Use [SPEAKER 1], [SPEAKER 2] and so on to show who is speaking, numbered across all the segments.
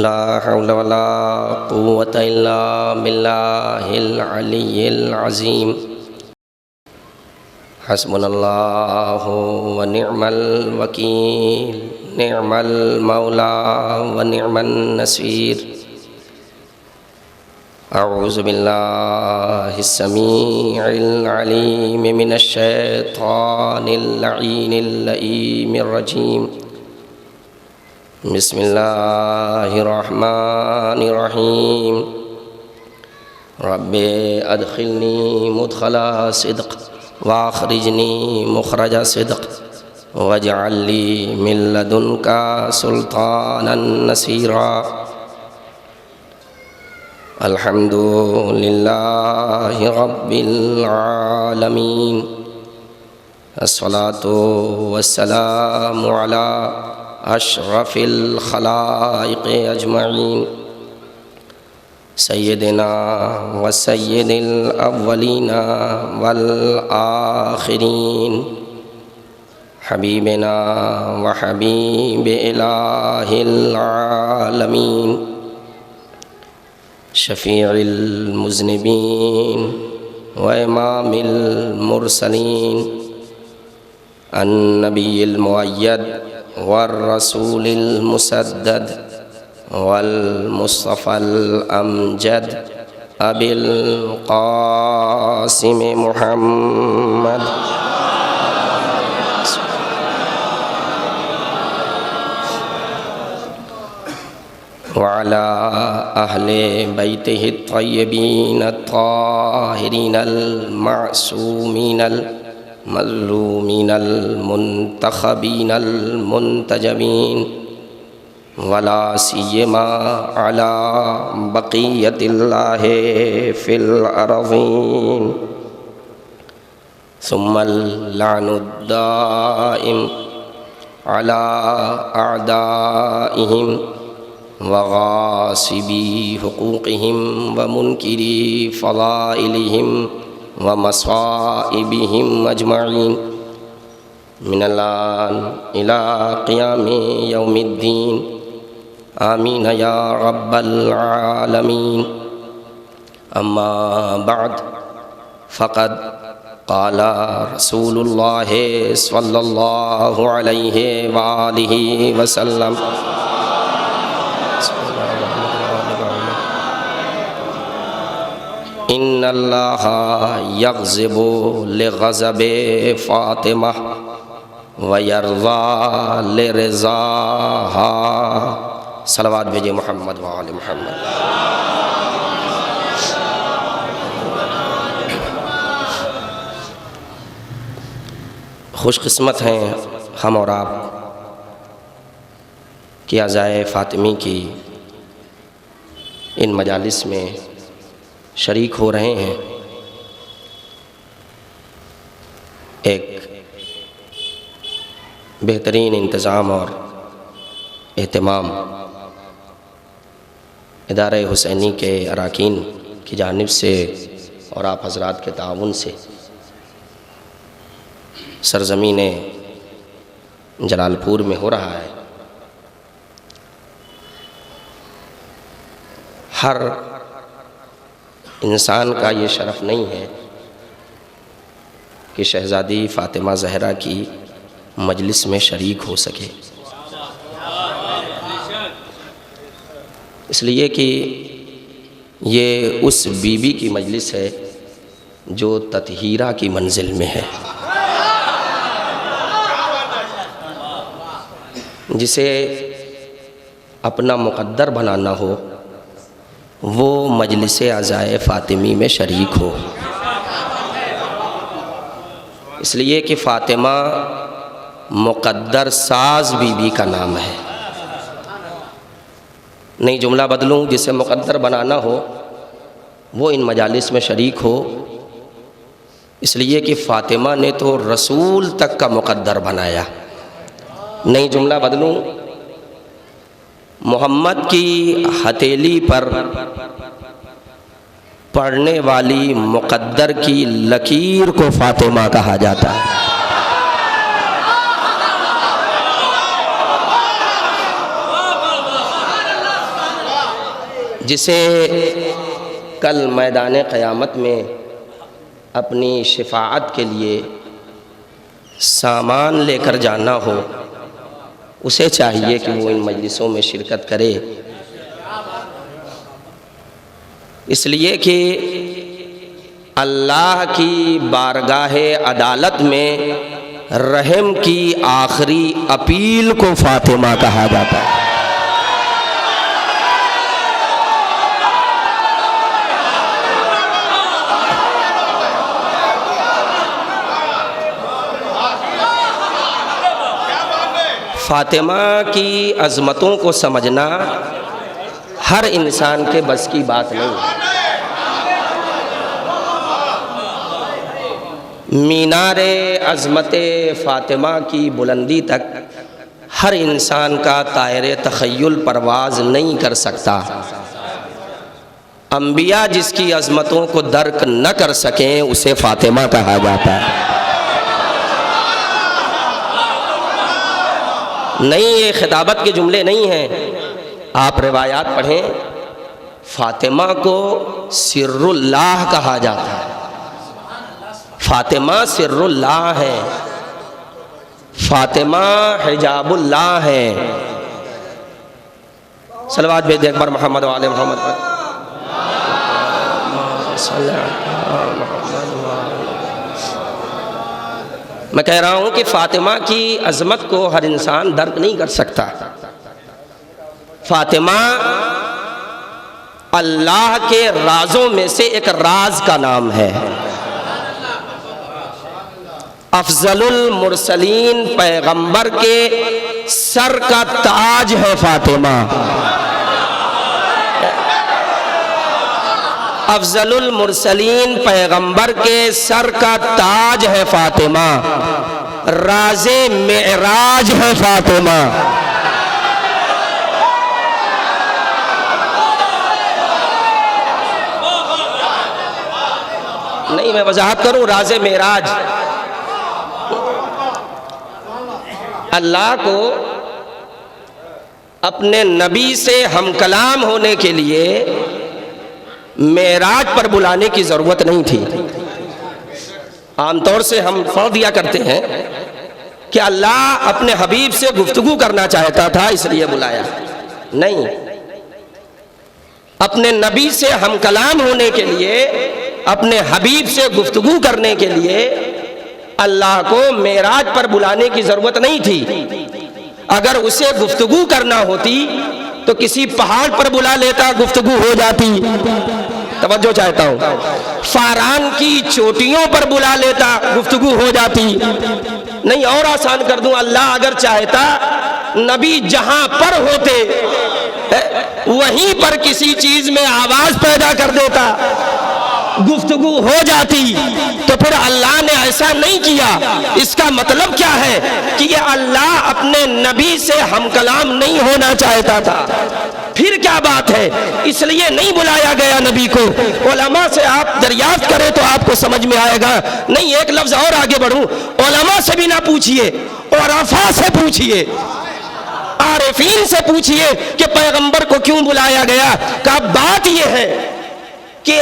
[SPEAKER 1] ला हौला वला कुव्वता इल्ला बिल्लाहिल अलिय्यिल अज़ीम। हस्बुनल्लाहु व निअमल वकील, निअमल मौला व निअमन नसीर। अऊज़ु बिल्लाहिस समीइल अलीम मिनश शैतानिर लईनिर लईमिर रजीम। बिस्मिल्लाहिर्रहमानिर्रहीम। रब्बे अदखिलनी मुदखला सिद्क़ वाखरिजनी मुखरजा सिद्क़ वजअल्ली मिन लदुनका सुल्तानन नसीरा। अल्हम्दुलिल्लाहि रब्बिल आलमीन। अस्सलातु वस्सलामु अला अशरफिल खलाइक़ अजमईन सय्यदिना व सय्यदिल अव्वलीना वल आखिरीन हबीबिना व हबीब इलाहिल आलमीन शफ़ीइल मुज़निबीन व इमामिल मुरसलीन अन्नबिय्यिल मुअय्यद वर रसूलिल मुसद्दद वल मुस्तफ़ल अमजद अबिल क़ासिम मुहम्मद व अला अहले बैतिहि तय्यबीन ताहिरीनल मासूमीनल मज़लूमीनल मुंतखबीनल मुंतजबीन वला सियमा अला बक़ियतिल्लाहि फ़िल अर्ज़ीन सुम्मल लानुद्दाइम अला अअदाइहिम व गासिबी हुकूक़िहिम व मुनकिरी फ़ज़ाइलिहिम व मसाइबिहिम अजमईन मिनल आन इला क़ियामि यौमिद्दीन। आमीन या रब्बल आलमीन। अम्मा बाद फ़क़द क़ाला रसूलुल्लाहि स्वल्लल्लाहु अलैहि व आलिहि वसल्लम। इन्नल्लाहा यग़ज़िबु लिग़ज़बि फ़ातिमा व यरज़ा लिरज़ाहा। सलवात भेजिए मोहम्मद व आले मोहम्मद। खुशकिस्मत हैं हम और आप कि अज़ाए फ़ातिमी की इन मजालिस में शरीक हो रहे हैं। एक बेहतरीन इंतज़ाम और एहतमाम इदारे हुसैनी के अरकान की जानिब से और आप हज़रात के ताउन से सरज़मीन जलालपुर में हो रहा है। हर इंसान का ये शरफ़ नहीं है कि शहज़ादी फ़ातिमा ज़हरा की मजलिस में शरीक हो सके, इसलिए कि ये उस बीबी की मजलिस है जो ततहीरा की मंजिल में है, जिसे अपना मुक़द्दर बनाना हो वो मजलिस अज़ाए फ़ातिमी में शरीक हो। इसलिए कि फ़ातिमा मुक़द्दर साज बीबी का नाम है। नहीं जुमला बदलूँ, जिसे मुक़द्दर बनाना हो वो इन मजालिस में शरीक हो, इसलिए कि फ़ातिमा ने तो रसूल तक का मुक़द्दर बनाया। नहीं जुमला बदलूँ, मोहम्मद की हथेली पर पढ़ने वाली मुक़द्दर की लकीर को फ़ातिमा कहा जाता है। जिसे कल मैदान क़यामत में अपनी शिफाअत के लिए सामान लेकर जाना हो, उसे चाहिए कि वो इन मजलिसों में शिरकत करे, इसलिए कि अल्लाह की बारगाह अदालत में रहम की आखिरी अपील को फातिमा कहा जाता है। फातिमा की अज़मतों को समझना हर इंसान के बस की बात नहीं है। मीनारे अज़मते फ़ातिमा की बुलंदी तक हर इंसान का तायरे तख़य्युल परवाज़ नहीं कर सकता। अंबिया जिसकी अज़मतों को दर्क न कर सकें उसे फ़ातिमा कहा जाता है। नहीं, ये खिताबत के जुमले नहीं हैं। आप रिवायात पढ़ें, फ़ातिमा को सिर्रुल्लाह कहा जाता है। फ़ातिमा सिर्रुल्लाह है, फ़ातिमा हिजाबुल्लाह है। सलवात भेज दे अकबर मोहम्मद वाले मोहम्मद पर। मैं कह रहा हूँ कि फ़ातिमा की अज़मत को हर इंसान दर्क नहीं कर सकता। फ़ातिमा अल्लाह के राज़ों में से एक राज का नाम है। अफ़ज़लुल मुरसलीन पैगंबर के सर का ताज है फ़ातिमा। अफ़ज़लुल मुरसलीन पैगंबर के सर का ताज है फ़ातिमा। राज़े मेराज है फ़ातिमा। नहीं, मैं वजाहत करूं, राज़े मेराज। अल्लाह को अपने नबी से हम कलाम होने के लिए मेराज पर बुलाने की ज़रूरत नहीं थी। आमतौर से हम फ़र्ज़ दिया करते हैं कि अल्लाह अपने हबीब से गुफ्तगू करना चाहता था इसलिए बुलाया। नहीं, अपने नबी से हम कलाम होने के लिए, अपने हबीब से गुफ्तगू करने के लिए अल्लाह को मेराज पर बुलाने की ज़रूरत नहीं थी। अगर उसे गुफ्तगू करना होती तो किसी पहाड़ पर बुला लेता, गुफ्तगू हो जाती। तवज्जो चाहता हूँ। फारान की चोटियों पर बुला लेता, गुफ्तगू हो जाती। नहीं, और आसान कर दूं, अल्लाह अगर चाहता नबी जहां पर होते वहीं पर किसी चीज में आवाज पैदा कर देता, गुफ्तगू हो जाती। तो फिर अल्लाह ने ऐसा नहीं किया। इसका मतलब क्या है कि ये अल्लाह अपने नबी से हम कलाम नहीं होना चाहता था। फिर क्या बात है, इसलिए नहीं बुलाया गया नबी को। उलमा से आप दरियाफ्त करें तो आपको समझ में आएगा। नहीं, एक लफ्ज और आगे बढ़ूं, उलमा से भी ना पूछिए, उरफा से पूछिए, आरिफीन से पूछिए कि पैगंबर को क्यों बुलाया गया। का बात यह है कि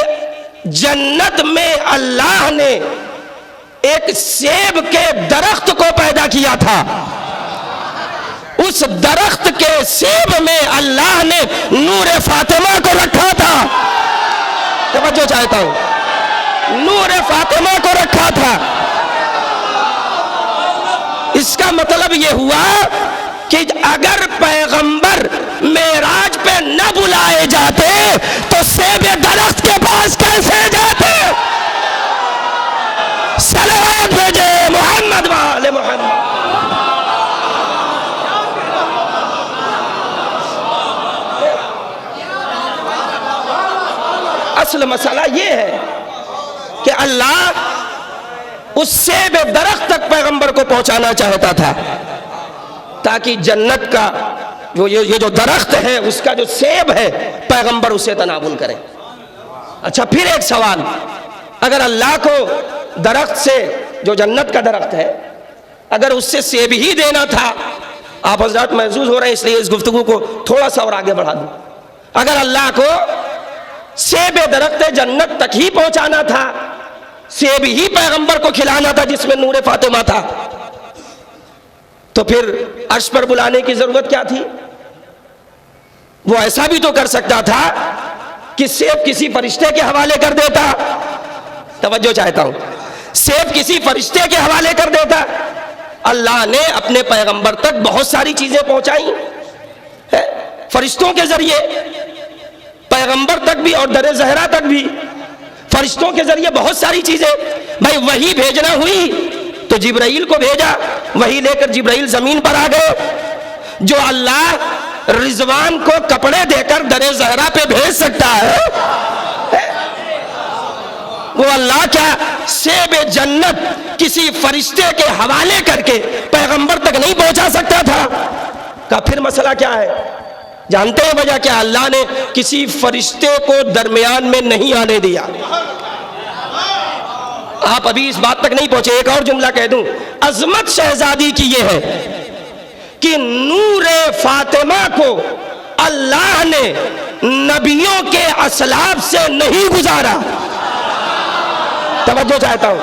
[SPEAKER 1] जन्नत में अल्लाह ने एक सेब के दरख्त को पैदा किया था। उस दरख्त के सेब में अल्लाह ने नूर फातिमा को रखा था। तवज्जो चाहता हूं, नूर फातिमा को रखा था। इसका मतलब यह हुआ कि अगर पैगंबर मेराज पे न बुलाए जाते तो सेब दरख्त के पास कैसे जाते। सलावत भेजे मोहम्मद वाले मोहम्मद। असल मसला ये है कि अल्लाह उस सेब दरख्त तक पैगंबर को पहुंचाना चाहता था ताकि जन्नत का ये जो दरख्त है उसका जो सेब है पैगंबर उसे तनावुल करें। अच्छा, फिर एक सवाल, अगर अल्लाह को दरख्त से, जो जन्नत का दरख्त है, अगर उससे सेब ही देना था, आप हजरत महसूस हो रहे हैं इसलिए इस गुफ्तगू को थोड़ा सा और आगे बढ़ा दूं। अगर अल्लाह को सेब दरख्त जन्नत तक ही पहुंचाना था, सेब ही पैगंबर को खिलाना था जिसमें नूर फातिमा था, तो फिर अर्श पर बुलाने की जरूरत क्या थी? वो ऐसा भी तो कर सकता था कि सेब किसी फरिश्ते के हवाले कर देता। तवज्जो चाहता हूं, सेब किसी फरिश्ते के हवाले कर देता। अल्लाह ने अपने पैगंबर तक बहुत सारी चीजें पहुंचाई है, फरिश्तों के जरिए, पैगंबर तक भी और दर ज़हरा तक भी फरिश्तों के जरिए बहुत सारी चीजें। भाई वही भेजना हुई तो जिब्राइल को भेजा, वही लेकर जिब्राइल जमीन पर आ गए। जो अल्लाह रिजवान को कपड़े देकर दर ज़हरा पे भेज सकता है, वो अल्लाह क्या सेब जन्नत किसी फरिश्ते के हवाले करके पैगंबर तक नहीं पहुंचा सकता था? का फिर मसला क्या है? जानते हैं वजह क्या? अल्लाह ने किसी फरिश्ते को दरमियान में नहीं आने दिया। आप अभी इस बात तक नहीं पहुंचे। एक और जुमला कह दूं, अजमत शहजादी की यह है कि नूरे फातिमा को अल्लाह ने नबियों के असलाब से नहीं गुजारा। तवज्जो चाहता हूं,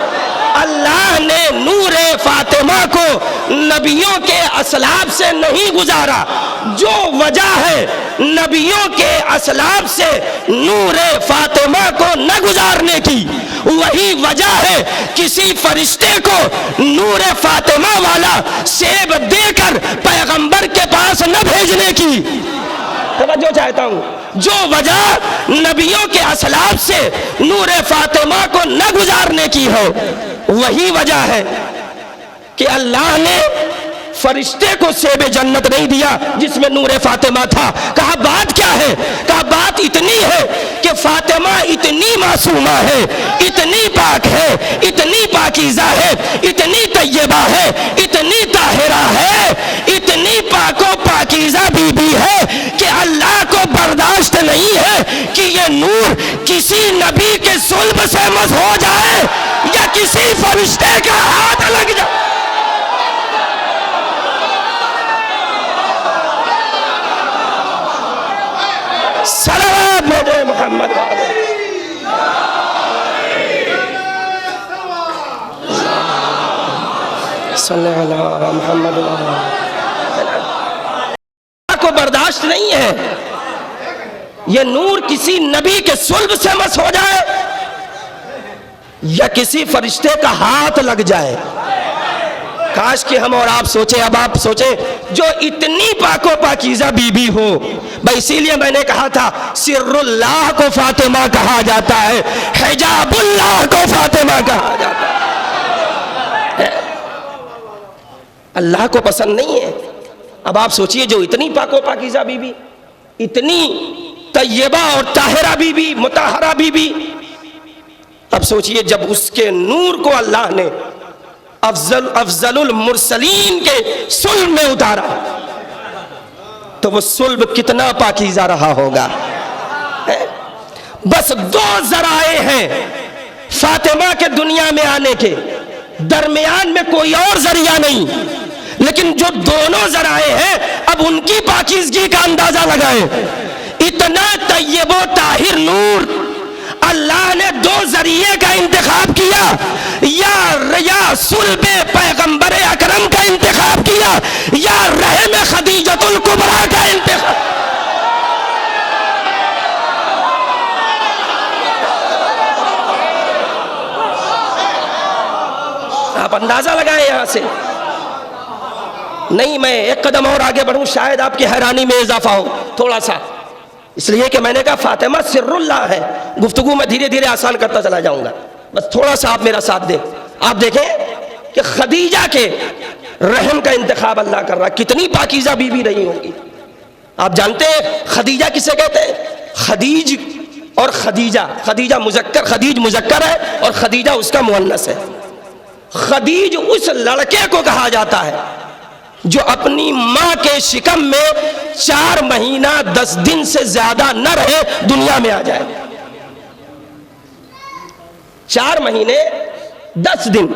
[SPEAKER 1] अल्लाह ने नूरे फातिमा को नबियों के असलाब से नहीं गुजारा। जो वजह है नबियों के असलाब से नूरे फातिमा को न गुजारने की, वही वजह है किसी फरिश्ते को नूरे फातिमा वाला सेब देकर पैगंबर के पास न भेजने की। तवज्जो चाहता हूं, जो वजह नबियों के असलाब से नूरे फातिमा को न गुजारने की हो, वही वजह है कि अल्लाह ने फरिश्ते को सेब जन्नत नहीं दिया जिसमें नूरे फातिमा था। कहा बात क्या है? कहा बात इतनी है कि फातिमा इतनी मासूमा है, इतनी पाक है, इतनी पाकीज़ा है, इतनी तैयबा है, इतनी ताहिरा है, इतनी पाको पाकीज़ा बीबी है कि अल्लाह को बर्दाश्त नहीं है कि ये नूर किसी नबी के सुल्ब से मस हो जाए या किसी फरिश्ते का हाथ लग जाए। सलावत भेजे मोहम्मद सल्लल्लाहु मोहम्मद को बर्दाश्त नहीं है ये नूर किसी नबी के सुल्ब से मस हो जाए या किसी फरिश्ते का हाथ लग जाए। काश कि हम और आप सोचे, अब आप सोचे, जो इतनी पाको पाकीज़ा बीबी हो। भाई इसीलिए मैंने कहा था सिर्रुल्लाह को फातिमा कहा जाता है, हिजाबुल्लाह को फातिमा कहा जाता है। अल्लाह को पसंद नहीं है। अब आप सोचिए, जो इतनी पाको पाकीज़ा बीबी, इतनी तैयबा और ताहिरा बीबी, मुताहरा बीबी, अब सोचिए जब उसके नूर को अल्लाह ने अफजलुल मुरसलीन के सुल्ब में उतारा तो वो सुल्ब कितना पाकीज़ा रहा होगा। बस दो जराए हैं फातिमा के दुनिया में आने के, दरमियान में कोई और जरिया नहीं। लेकिन जो दोनों जराए हैं, अब उनकी पाकीज़गी का अंदाजा लगाएं। इतना तैयबो ताहिर नूर, अल्लाह ने दो जरिए का इंतखाब किया, या सुल्बे पैगंबर अकरम का इंतखाब किया, या रहम खदीजतुल कुबरा का इंतखाब। आप अंदाजा लगाएं यहां से। नहीं, मैं एक कदम और आगे बढ़ूं, शायद आपकी हैरानी में इजाफा हो थोड़ा सा, इसलिए कि मैंने कहा फातिमा सिर्रुल्लाह है। गुफ्तगू में धीरे धीरे आसान करता चला जाऊंगा, बस थोड़ा सा आप मेरा साथ दें। आप देखें कि खदीजा के रहम का इंतखाब अल्लाह कर रहा। कितनी पाकीज़ा बीबी रही होगी। आप जानते हैं खदीजा किसे कहते हैं? खदीज और खदीजा, खदीजा मुजक्कर, खदीज मुजक्कर है और खदीजा उसका मुअन्नस है। खदीज उस लड़के को कहा जाता है जो अपनी माँ के शिकम में 4 महीना 10 दिन से ज्यादा न रहे, दुनिया में आ जाए। 4 महीने 10 दिन,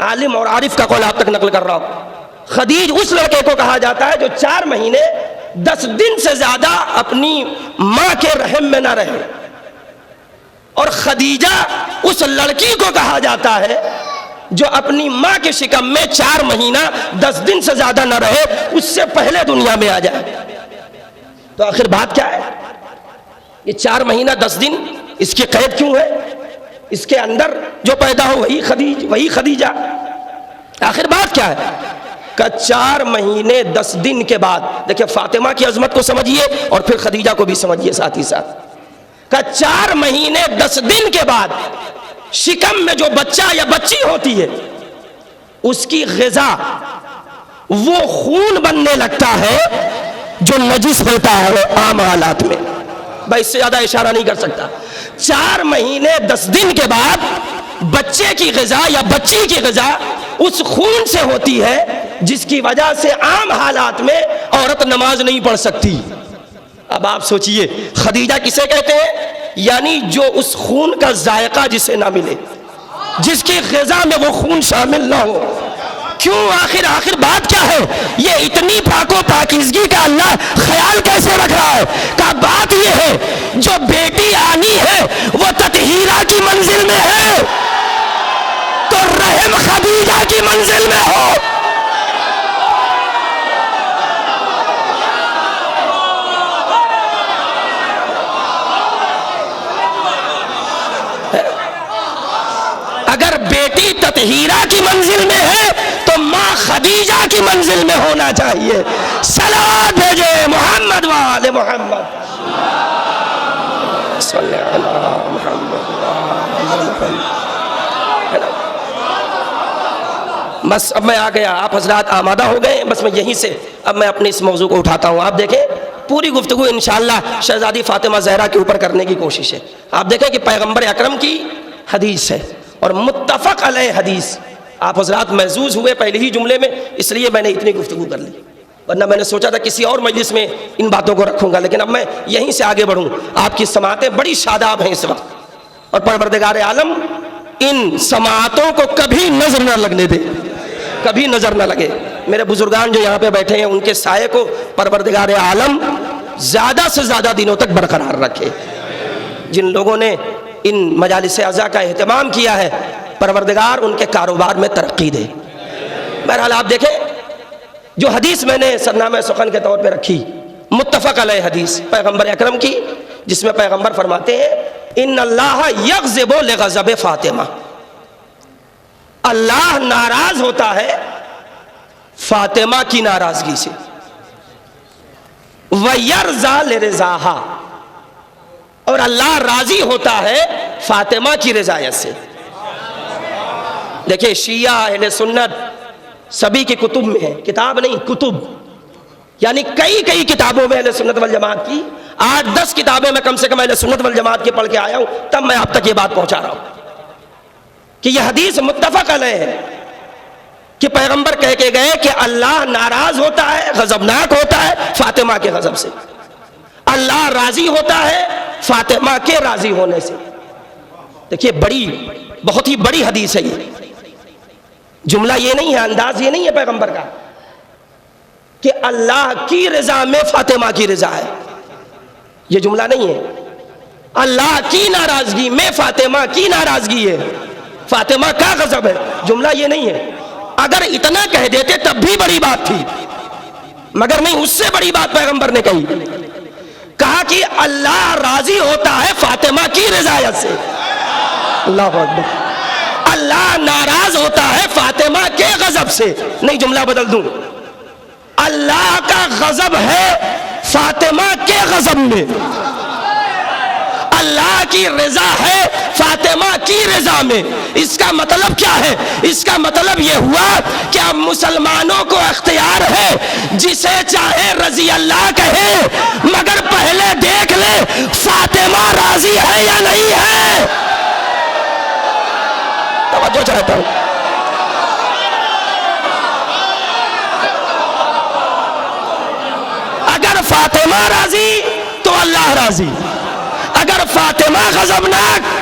[SPEAKER 1] आलिम और आरिफ का कौल आप तक नकल कर रहा हूं। खदीज उस लड़के को कहा जाता है जो 4 महीने 10 दिन से ज्यादा अपनी माँ के रहम में न रहे। और खदीजा उस लड़की को कहा जाता है जो अपनी माँ के शिकम में 4 महीना 10 दिन से ज्यादा न रहे, उससे पहले दुनिया में आ जाए। तो आखिर बात क्या है? ये 4 महीना 10 दिन इसकी कैद क्यों है? इसके अंदर जो पैदा हो वही खदीजा। आखिर बात क्या है? का 4 महीने 10 दिन के बाद, देखिए फातिमा की अजमत को समझिए और फिर खदीजा को भी समझिए साथ ही साथ। का 4 महीने 10 दिन के बाद शिकम में जो बच्चा या बच्ची होती है उसकी ग़िज़ा वो खून बनने लगता है जो नजिस होता है आम हालात में। भाई इससे ज्यादा इशारा नहीं कर सकता। 4 महीने 10 दिन के बाद बच्चे की ग़िज़ा या बच्ची की ग़िज़ा उस खून से होती है जिसकी वजह से आम हालात में औरत नमाज नहीं पढ़ सकती। अब आप सोचिए खदीजा किसे कहते हैं? यानी जो उस खून का जायका जिसे ना मिले, जिसकी ग़िज़ा में वो खून शामिल ना हो। क्यों? आखिर बात क्या है? ये इतनी पाको पाकीज़गी का अल्लाह ख्याल कैसे रख रहा है? का बात ये है जो बेटी आनी है वो ततहीरा की मंजिल में है तो रहम खदीजा की मंजिल में हो। अगर बेटी ततहीरा की मंजिल में है तो माँ खदीजा की मंजिल में होना चाहिए। सलावत भेजे मोहम्मद वाले मोहम्मद। बस अब मैं आ गया, आप हजरात आमादा हो गए। बस मैं यहीं से अब मैं अपने इस मौजू को उठाता हूँ। आप देखें पूरी गुफ्तगू इंशाअल्लाह शहजादी फातिमा ज़हरा के ऊपर करने की कोशिश है। आप देखें कि पैगंबर अकरम की हदीस है और मुत्तफ़क़ अलैह हदीस। आप हजरात महजूज हुए पहले ही जुमले में, इसलिए मैंने इतनी गुफ्तगू कर ली, वरना मैंने सोचा था किसी और मजलिस में इन बातों को रखूंगा, लेकिन अब मैं यहीं से आगे बढ़ूँ। आपकी समातें बड़ी शादाब हैं इस वक्त और परवरदिगार आलम इन समातों को कभी नजर न लगने दे, कभी नजर न लगे। मेरे बुजुर्गान जो यहाँ पे बैठे हैं उनके साये को परवरदिगार आलम ज़्यादा से ज़्यादा दिनों तक बरकरार रखे। जिन लोगों ने इन मजालिस अज़ा का एहतमाम किया है परवरदिगार उनके कारोबार में तरक्की दे। बहरहाल आप देखें जो हदीस मैंने सरनामा सुखन के तौर पे रखी, मुत्तफ़क़ अलैह हदीस पैगंबर अकरम की, जिसमें पैगंबर फरमाते हैं इन्नल्लाह यग़ज़िबु लिग़ज़बि फ़ातिमा, अल्लाह नाराज होता है फातिमा की नाराजगी से। व यरज़ा लिरज़ाहा, और अल्लाह राजी होता है फातिमा की रज़ायत से। देखिए शिया अहले सुन्नत सभी की कुतुब में है, किताब नहीं कुतुब, यानी कई किताबों में अहले सुन्नत वल जमात की 8-10 किताबें मैं कम से कम अहले सुन्नत वल जमात की पढ़ के आया हूं, तब मैं आप तक ये बात पहुंचा रहा हूं कि यह हदीस मुत्तफ़क़ अलैह है कि पैगंबर कह के गए कि अल्लाह नाराज होता है, गजबनाक होता है फातिमा के गजब से, अल्लाह राजी होता है फातिमा के राजी होने से। देखिए बहुत ही बड़ी हदीस है ये। जुमला ये नहीं है, अंदाज ये नहीं है पैगंबर का कि अल्लाह की रजा में फातिमा की रजा है, ये जुमला नहीं है। अल्लाह की नाराजगी में फातिमा की नाराजगी है, फातिमा का गजब है, जुमला ये नहीं है। अगर इतना कह देते तब भी बड़ी बात थी, मगर नहीं, उससे बड़ी बात पैगंबर ने कही, कहा कि अल्लाह राजी होता है फातिमा की रजायत से। अल्लाह अकबर। अल्लाह नाराज होता है फातिमा के गजब से, नहीं जुमला बदल दूं, अल्लाह का गजब है फातिमा के गजब में, अल्लाह की रजा है फातिमा की रजा में। इसका मतलब क्या है? इसका मतलब यह हुआ कि अब मुसलमानों को अख्तियार है जिसे चाहे रजी अल्लाह कहे, मगर पहले देख ले फातिमा राजी है या नहीं है। तवज्जो चाहता हूं। अगर फातिमा राजी तो अल्लाह राजी, अगर फातिमा गजबनाक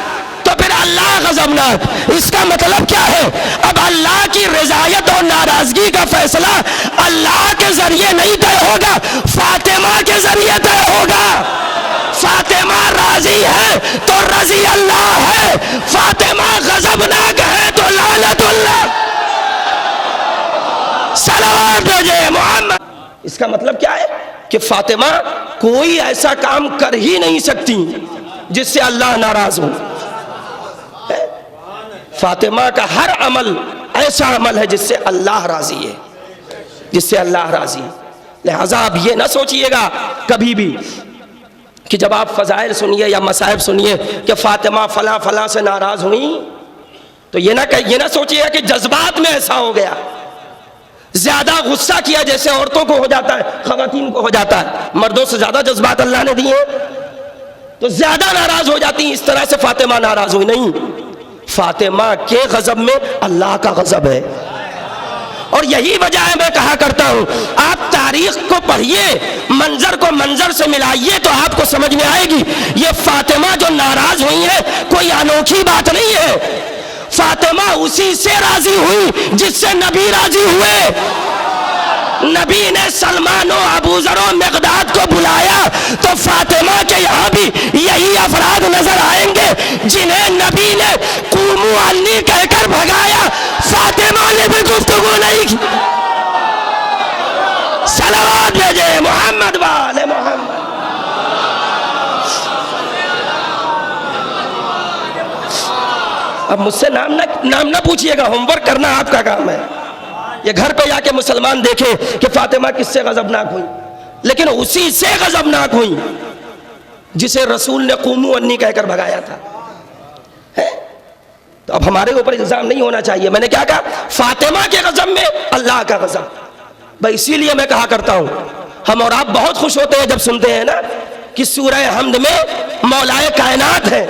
[SPEAKER 1] तो फिर अल्लाह गजबनाक। इसका मतलब क्या है? अब अल्लाह की रजायत और नाराजगी का फैसला अल्लाह के जरिए नहीं तय होगा, फातिमा के जरिए तय होगा। फातिमा राजी है तो रजी अल्लाह है, फातिमा गजबनाक है तो लानतुल्लाह। सलावत भेजे मोहम्मद। इसका मतलब क्या है कि फातिमा कोई ऐसा काम कर ही नहीं सकती जिससे अल्लाह नाराज हो। फातिमा का हर अमल ऐसा अमल है जिससे अल्लाह राजी है, जिससे अल्लाह राजी है। लिहाजा आप ये ना सोचिएगा कभी भी कि जब आप फजाइल सुनिए या मसाइब सुनिए कि फातिमा फला फला से नाराज हुई, तो ये ना सोचिएगा कि जज्बात में ऐसा हो गया, ज्यादा गुस्सा किया जैसे औरतों को हो जाता है, खवातीन को हो जाता है। मर्दों से ज्यादा जज्बात अल्लाह ने दिए तो ज्यादा नाराज हो जाती, इस तरह से फातिमा नाराज हुई नहीं। फातिमा के गजब में अल्लाह का गजब है। और यही वजह है मैं कहा करता हूं, आप तारीख को पढ़िए, मंजर को मंजर से मिलाइए तो आपको समझ में आएगी ये फातिमा जो नाराज हुई है कोई अनोखी बात नहीं है। फातिमा उसी से राजी हुई जिससे नबी राजी हुए। नबी ने सलमान और अबू ज़र और मिक़दाद को बुलाया तो फातिमा के यहाँ भी यही अफराद नजर आएंगे जिन्हें नबी ने कुमू अन्नी कहकर भगाया, फातिमा ने भी गुफ्तगू नहीं की। सलावत भेजे मोहम्मद वाले मोहम्मद। अब मुझसे नाम ना पूछिएगा, होमवर्क करना आपका काम है। ये घर पे जाके मुसलमान देखे कि फातिमा किससे गजबनाक हुई, लेकिन उसी से गजबनाक हुई जिसे रसूल ने कुमू अन्नी कहकर भगाया था। है? तो अब हमारे ऊपर इल्जाम नहीं होना चाहिए। मैंने क्या कहा? फातिमा के गजब में अल्लाह का गजब। भाई इसीलिए मैं कहा करता हूं, हम और आप बहुत खुश होते हैं जब सुनते हैं ना कि सूरह हमद में मौलाए कायनात है।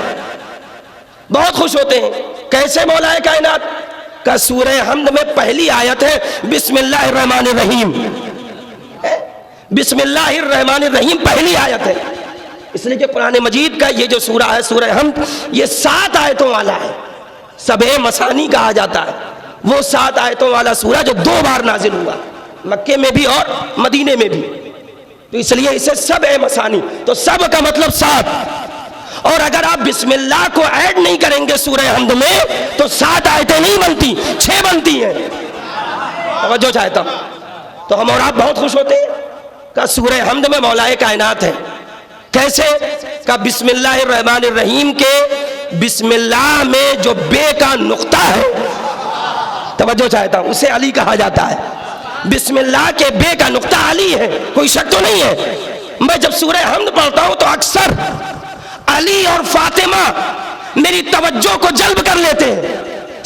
[SPEAKER 1] बहुत खुश होते हैं। कैसे मौलाए कायनात का? सूरह हमद में पहली आयत है बिस्मिल्लाहिर्रहमानिर्रहीम। बिस्मिल्लाहिर्रहमानिर्रहीम पहली आयत है। इसलिए कि कुरान मजीद का ये जो सूरा है सूरह हमद, ये 7 आयतों वाला है। सबे मसानी कहा जाता है वो 7 आयतों वाला सूरा जो 2 बार नाजिल हुआ, मक्के में भी और मदीने में भी। तो इसलिए इसे सबे मसानी, तो सब का मतलब 7। और अगर आप बिस्मिल्लाह को ऐड नहीं करेंगे सूरह हमद में तो 7 आयतें नहीं बनती, 6 बनती हैं। तवज्जो चाहता हूं। तो हम और आप बहुत खुश होते हैं का सूरह हमद में मौलाए कायनात है। कैसे? का बिस्मिल्लाहिर्रहमानिर्रहीम के बिस्मिल्लाह में जो बे का नुक्ता है, तवज्जो चाहता हूं, उसे अली कहा जाता है। बिस्मिल्लाह के बे का नुक्ता अली है, कोई शक तो नहीं है। मैं जब सूरह हमद पढ़ता हूं तो अक्सर अली और फातिमा मेरी तवज्जो को जल्ब कर लेते हैं,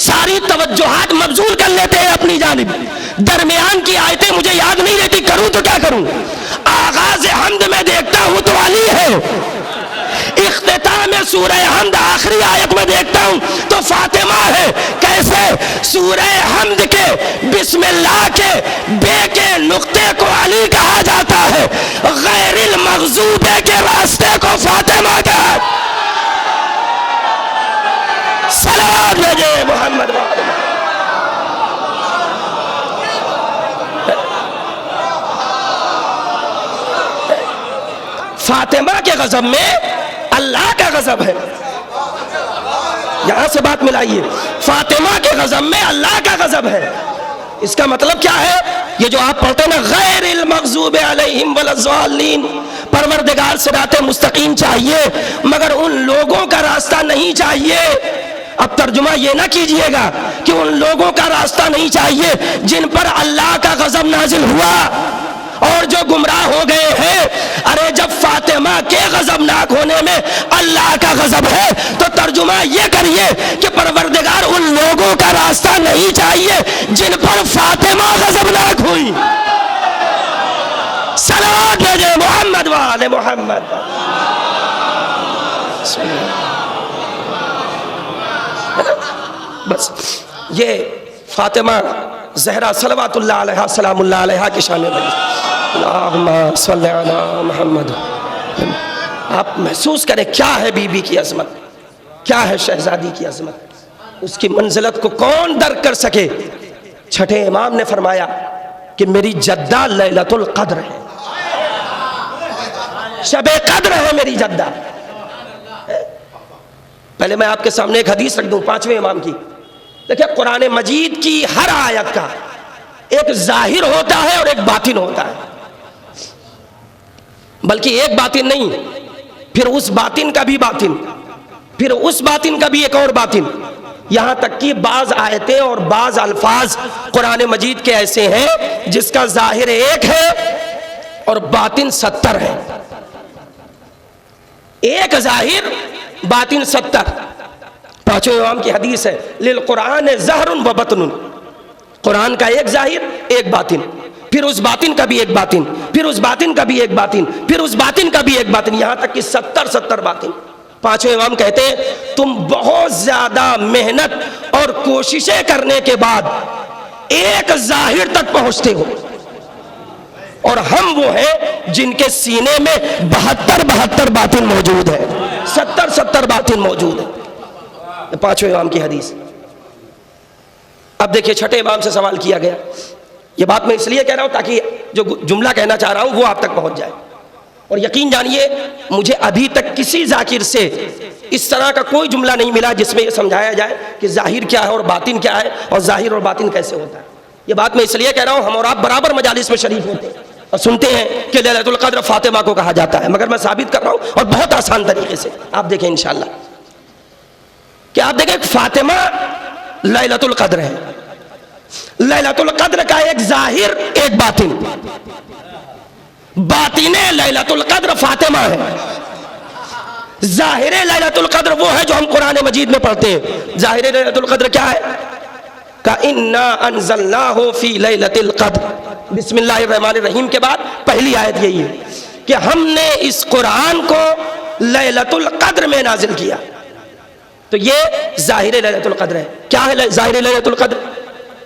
[SPEAKER 1] सारी तवज्जोहात मबजूल कर लेते हैं अपनी जानिब। दरमियान की आयतें मुझे याद नहीं रहती, करूं तो क्या करूं। आगाज हमद में देखता हूं तो अली है, इख्तिताम सूरह हमद आखिरी आयत में देखता हूं तो फातिमा है। कैसे? सूरह हमद के बिस्मिल्लाह के बे के नुक्ते को अली कहा जाता है, गैरिल मग़ज़ूबे के रास्ते को फातिमा का। सलावत भेजे मोहम्मद। फातिमा के गजब में अल्लाह का गजब है। यहां से बात मिलाइए, फातिमा के गजब में अल्लाह का गजब है। इसका मतलब क्या है? ये जो आप पढ़ते ना गैरिल मग़ज़ूबे अलैहिम वलज़्ज़ालीन, परवरदिगार सिराते मुस्तकीम चाहिए मगर उन लोगों का रास्ता नहीं चाहिए। अब तर्जुमा ये ना कीजिएगा कि उन लोगों का रास्ता नहीं चाहिए जिन पर अल्लाह का गजब नाजिल हुआ और जो गुमराह हो गए हैं। अरे जब फातिमा के गजबनाक होने में अल्लाह का गजब है तो तर्जुमा ये करिए कि परवरदिगार उन लोगों का रास्ता नहीं चाहिए जिन पर फातिमा गजबनाक हुई। सलावत भेजे मोहम्मद वाले मोहम्मद। बस ये फातिमा ज़हरा सलवातुल्लाह अलैहा सलामुल्लाह अलैहा की शान बनी। अल्लाहुम्मा सल्ली अला मुहम्मद। आप महसूस करें क्या है बीबी की अजमत, क्या है शहजादी की अजमत, उसकी मंजिलत को कौन दर्क कर सके। छठे इमाम ने फरमाया कि मेरी जद्दा लैलतुल कद्र है, शबे कद्र है मेरी जद्दा। पहले मैं आपके सामने एक हदीस रख दूं 5वें इमाम की। देखिए, कुरान मजीद की हर आयत का एक जाहिर होता है और एक बातिन होता है, बल्कि एक बातिन नहीं, फिर उस बातिन का भी बातिन, फिर उस बातिन का भी एक और बातिन। यहां तक कि बाज आयतें और बाज अल्फाज कुरान मजीद के ऐसे हैं जिसका जाहिर एक है और बातिन 70 है। एक जाहिर, बातिन 70। 5वें इमाम की हदीस है, लिल कुरान ज़हरुन व बतनुन। कुरान का एक जाहिर, एक बातिन, फिर उस बातिन का भी एक बातिन, फिर उस बातिन का भी एक बातिन, फिर उस बातिन का भी एक बातिन, यहां तक कि 70 बातिन। 5वें इमाम कहते हैं तुम बहुत ज्यादा मेहनत और कोशिशें करने के बाद एक जाहिर तक पहुंचते हो, और हम वो हैं जिनके सीने में 72 बातिन मौजूद है, 70 बातिन मौजूद है। 5वें इमाम की हदीस। अब देखिए, छठे इमाम से सवाल किया गया। ये बात मैं इसलिए कह रहा हूं ताकि जो जुमला कहना चाह रहा हूं वो आप तक पहुंच जाए, और यकीन जानिए मुझे अभी तक किसी जाकिर से इस तरह का कोई जुमला नहीं मिला जिसमें यह समझाया जाए कि जाहिर क्या है और बातिन क्या है और जाहिर और बातिन कैसे होता है। ये बात मैं इसलिए कह रहा हूं, हम और आप बराबर मजालिस में शरीफ होते हैं और सुनते हैं कि लैलतुल क़द्र फातिमा को कहा जाता है, मगर मैं साबित कर रहा हूं और बहुत आसान तरीके से। आप देखें इंशाअल्लाह कि आप देखें फातिमा लैलतुल क़द्र है। लैलतुल क़द्र का एक जाहिर, एक बातिन। बातिने लैलतुल क़द्र फातिमा है, जाहिर लैलतुल क़द्र वो है जो हम कुरान मजीद में पढ़ते हैं। जाहिर लैलतुल क़द्र क्या है? का इन्ना अंज़लनाहु फी लैलतिल क़द्र। बिस्मिल्लाहिर्रहमानिर्रहीम के बाद पहली आयत यही है कि हमने इस कुरान को लैलतुल क़द्र में नाजिल किया। तो ये जाहिर लैलतुल क़द्र है। क्या है जाहिर लैलतुल क़द्र?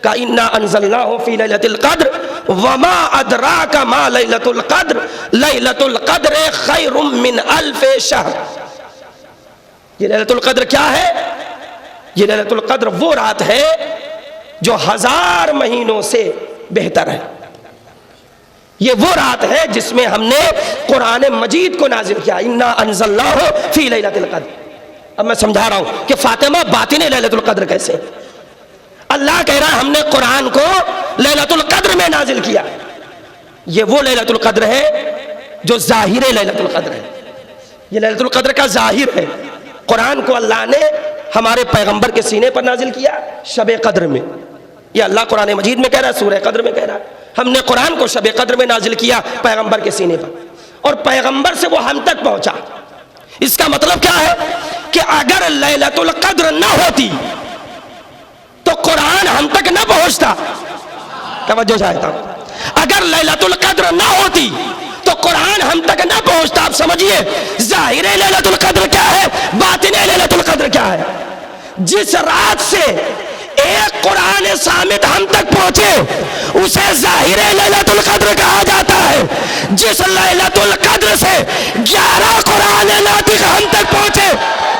[SPEAKER 1] का इन्ना अंज़लनाहु फी लैलतिल क़द्र वमा अदराका मा लैलतुल क़द्र लैलतुल क़द्र खैरुम मिन अल्फ शहर। ये लैलतुल क़द्र क्या है? ये लैलतुल क़द्र वो रात है जो 1000 महीनों से बेहतर है। ये वो रात है जिसमें हमने कुरान मजीद को नाजिल किया। इन्ना अंज़लनाहु फी लैलतिल क़द्र। अब मैं समझा रहा हूं कि फातिमा बातिन लैलतुल क़द्र कैसे। अल्लाह कह रहा है हमने कुरान को लैलतुल क़द्र में नाजिल किया। ये वो लैलतुल क़द्र है जो जाहिर लैलतुल क़द्र है। ये लैलतुल क़द्र का जाहिर है। कुरान को अल्लाह ने हमारे पैगंबर के सीने पर नाजिल किया शब क़द्र में। ये अल्लाह कुरान मजीद में कह रहा है, सूरह क़द्र में कह रहा है हमने कुरान को शब क़द्र में नाजिल किया पैगंबर के सीने पर, और पैगंबर से वो हम तक पहुंचा। इसका मतलब क्या है कि अगर लैलतुल क़द्र ना होती तो कुरान हम तक ना पहुंचता। तवज्जो चाहता हूं, अगर लैलतुल क़द्र ना होती तो कुरान हम तक ना पहुंचता। आप समझिए जाहिर लैलतुल क़द्र क्या है, बातिन लैलतुल क़द्र क्या है। जिस रात से एक कुरान सामित हम तक पहुंचे उसे जाहिर लैलतुल क़द्र कहा जाता है। जिस लैलतुल क़द्र से 11 कुरान नातिक़ हम तक पहुंचे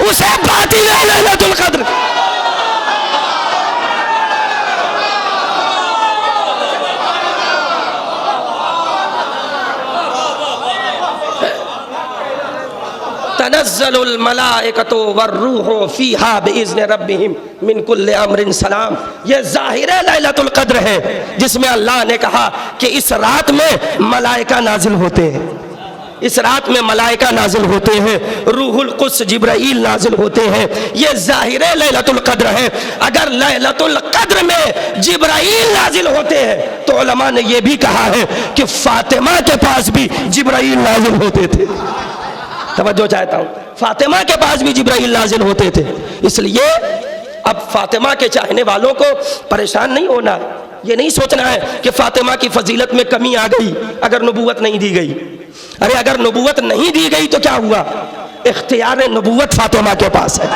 [SPEAKER 1] उसे बातिन लैलतुल क़द्र। तनज़्ज़लुल मलाइकतु वर्रूहु फ़ीहा बिइज़्नि रब्बिहिम मिन कुल्लि अम्रिन सलाम। ये ज़ाहिर लैलतुल क़द्र है जिसमें अल्लाह ने कहा कि इस रात में मलाइका नाजिल होते हैं। इस रात में मलाइका नाजिल होते हैं, रूहुल कुद्स जिब्राईल नाजिल होते हैं। ये ज़ाहिर लैलतुल क़द्र है। अगर लैलतुल क़द्र में जिब्राईल नाजिल होते हैं तो उलमा ने यह भी कहा है कि फातिमा के पास भी जिब्राईल नाजिल होते थे। तवज्जो चाहता हूं, फातिमा के पास भी जिब्राईल नाजिल होते थे। इसलिए अब फातिमा के चाहने वालों को परेशान नहीं होना, ये नहीं सोचना है कि फातिमा की फजीलत में कमी आ गई अगर नबूवत नहीं दी गई। अरे अगर नबूवत नहीं दी गई तो क्या हुआ? इख्तियार नबूवत फातिमा के पास है।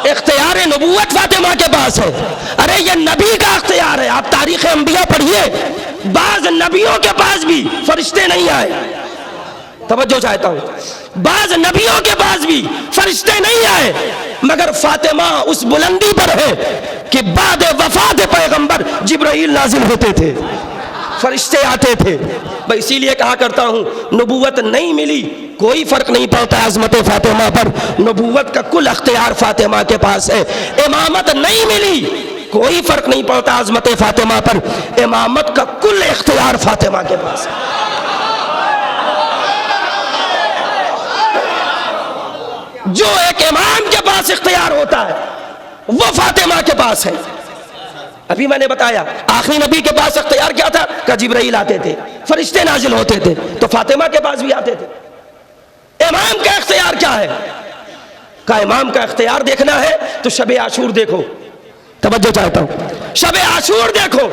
[SPEAKER 1] इख्तियार नबूवत फातिमा के पास है। अरे ये नबी का इख्तियार है। आप तारीख़ अंबिया पढ़िए, बाज नबियों के पास भी फरिश्ते नहीं आए। तवज्जो चाहता हूं, बाज नबियों के पास भी फरिश्ते नहीं आए, मगर फातिमा उस बुलंदी पर है कि बाद वफात पैगंबर जिब्राईल नाजिल होते थे। फरिश्ते आते थे। मैं इसीलिए कहा करता हूँ, नबूवत नहीं मिली कोई फ़र्क नहीं पड़ता अज़मत फ़ातिमा पर, नबूवत का कुल अख्तियार फ़ातिमा के पास है। इमामत नहीं मिली कोई फ़र्क नहीं पड़ता अज़मत फ़ातिमा पर, इमामत का कुल इख्तियार फ़ातिमा के पास है। जो एक इमाम के पास इख्तियार होता है वो फातिमा के पास है। अभी मैंने बताया आखिरी नबी के पास इख्तियार क्या था, का जिब्राइल आते थे, फरिश्ते नाजिल होते थे, तो फातिमा के पास भी आते थे। इमाम का इख्तियार क्या है, का इमाम का इख्तियार देखना है तो शब आशूर देखो, तवज्जो चाहता हूं, शब आशूर देखो।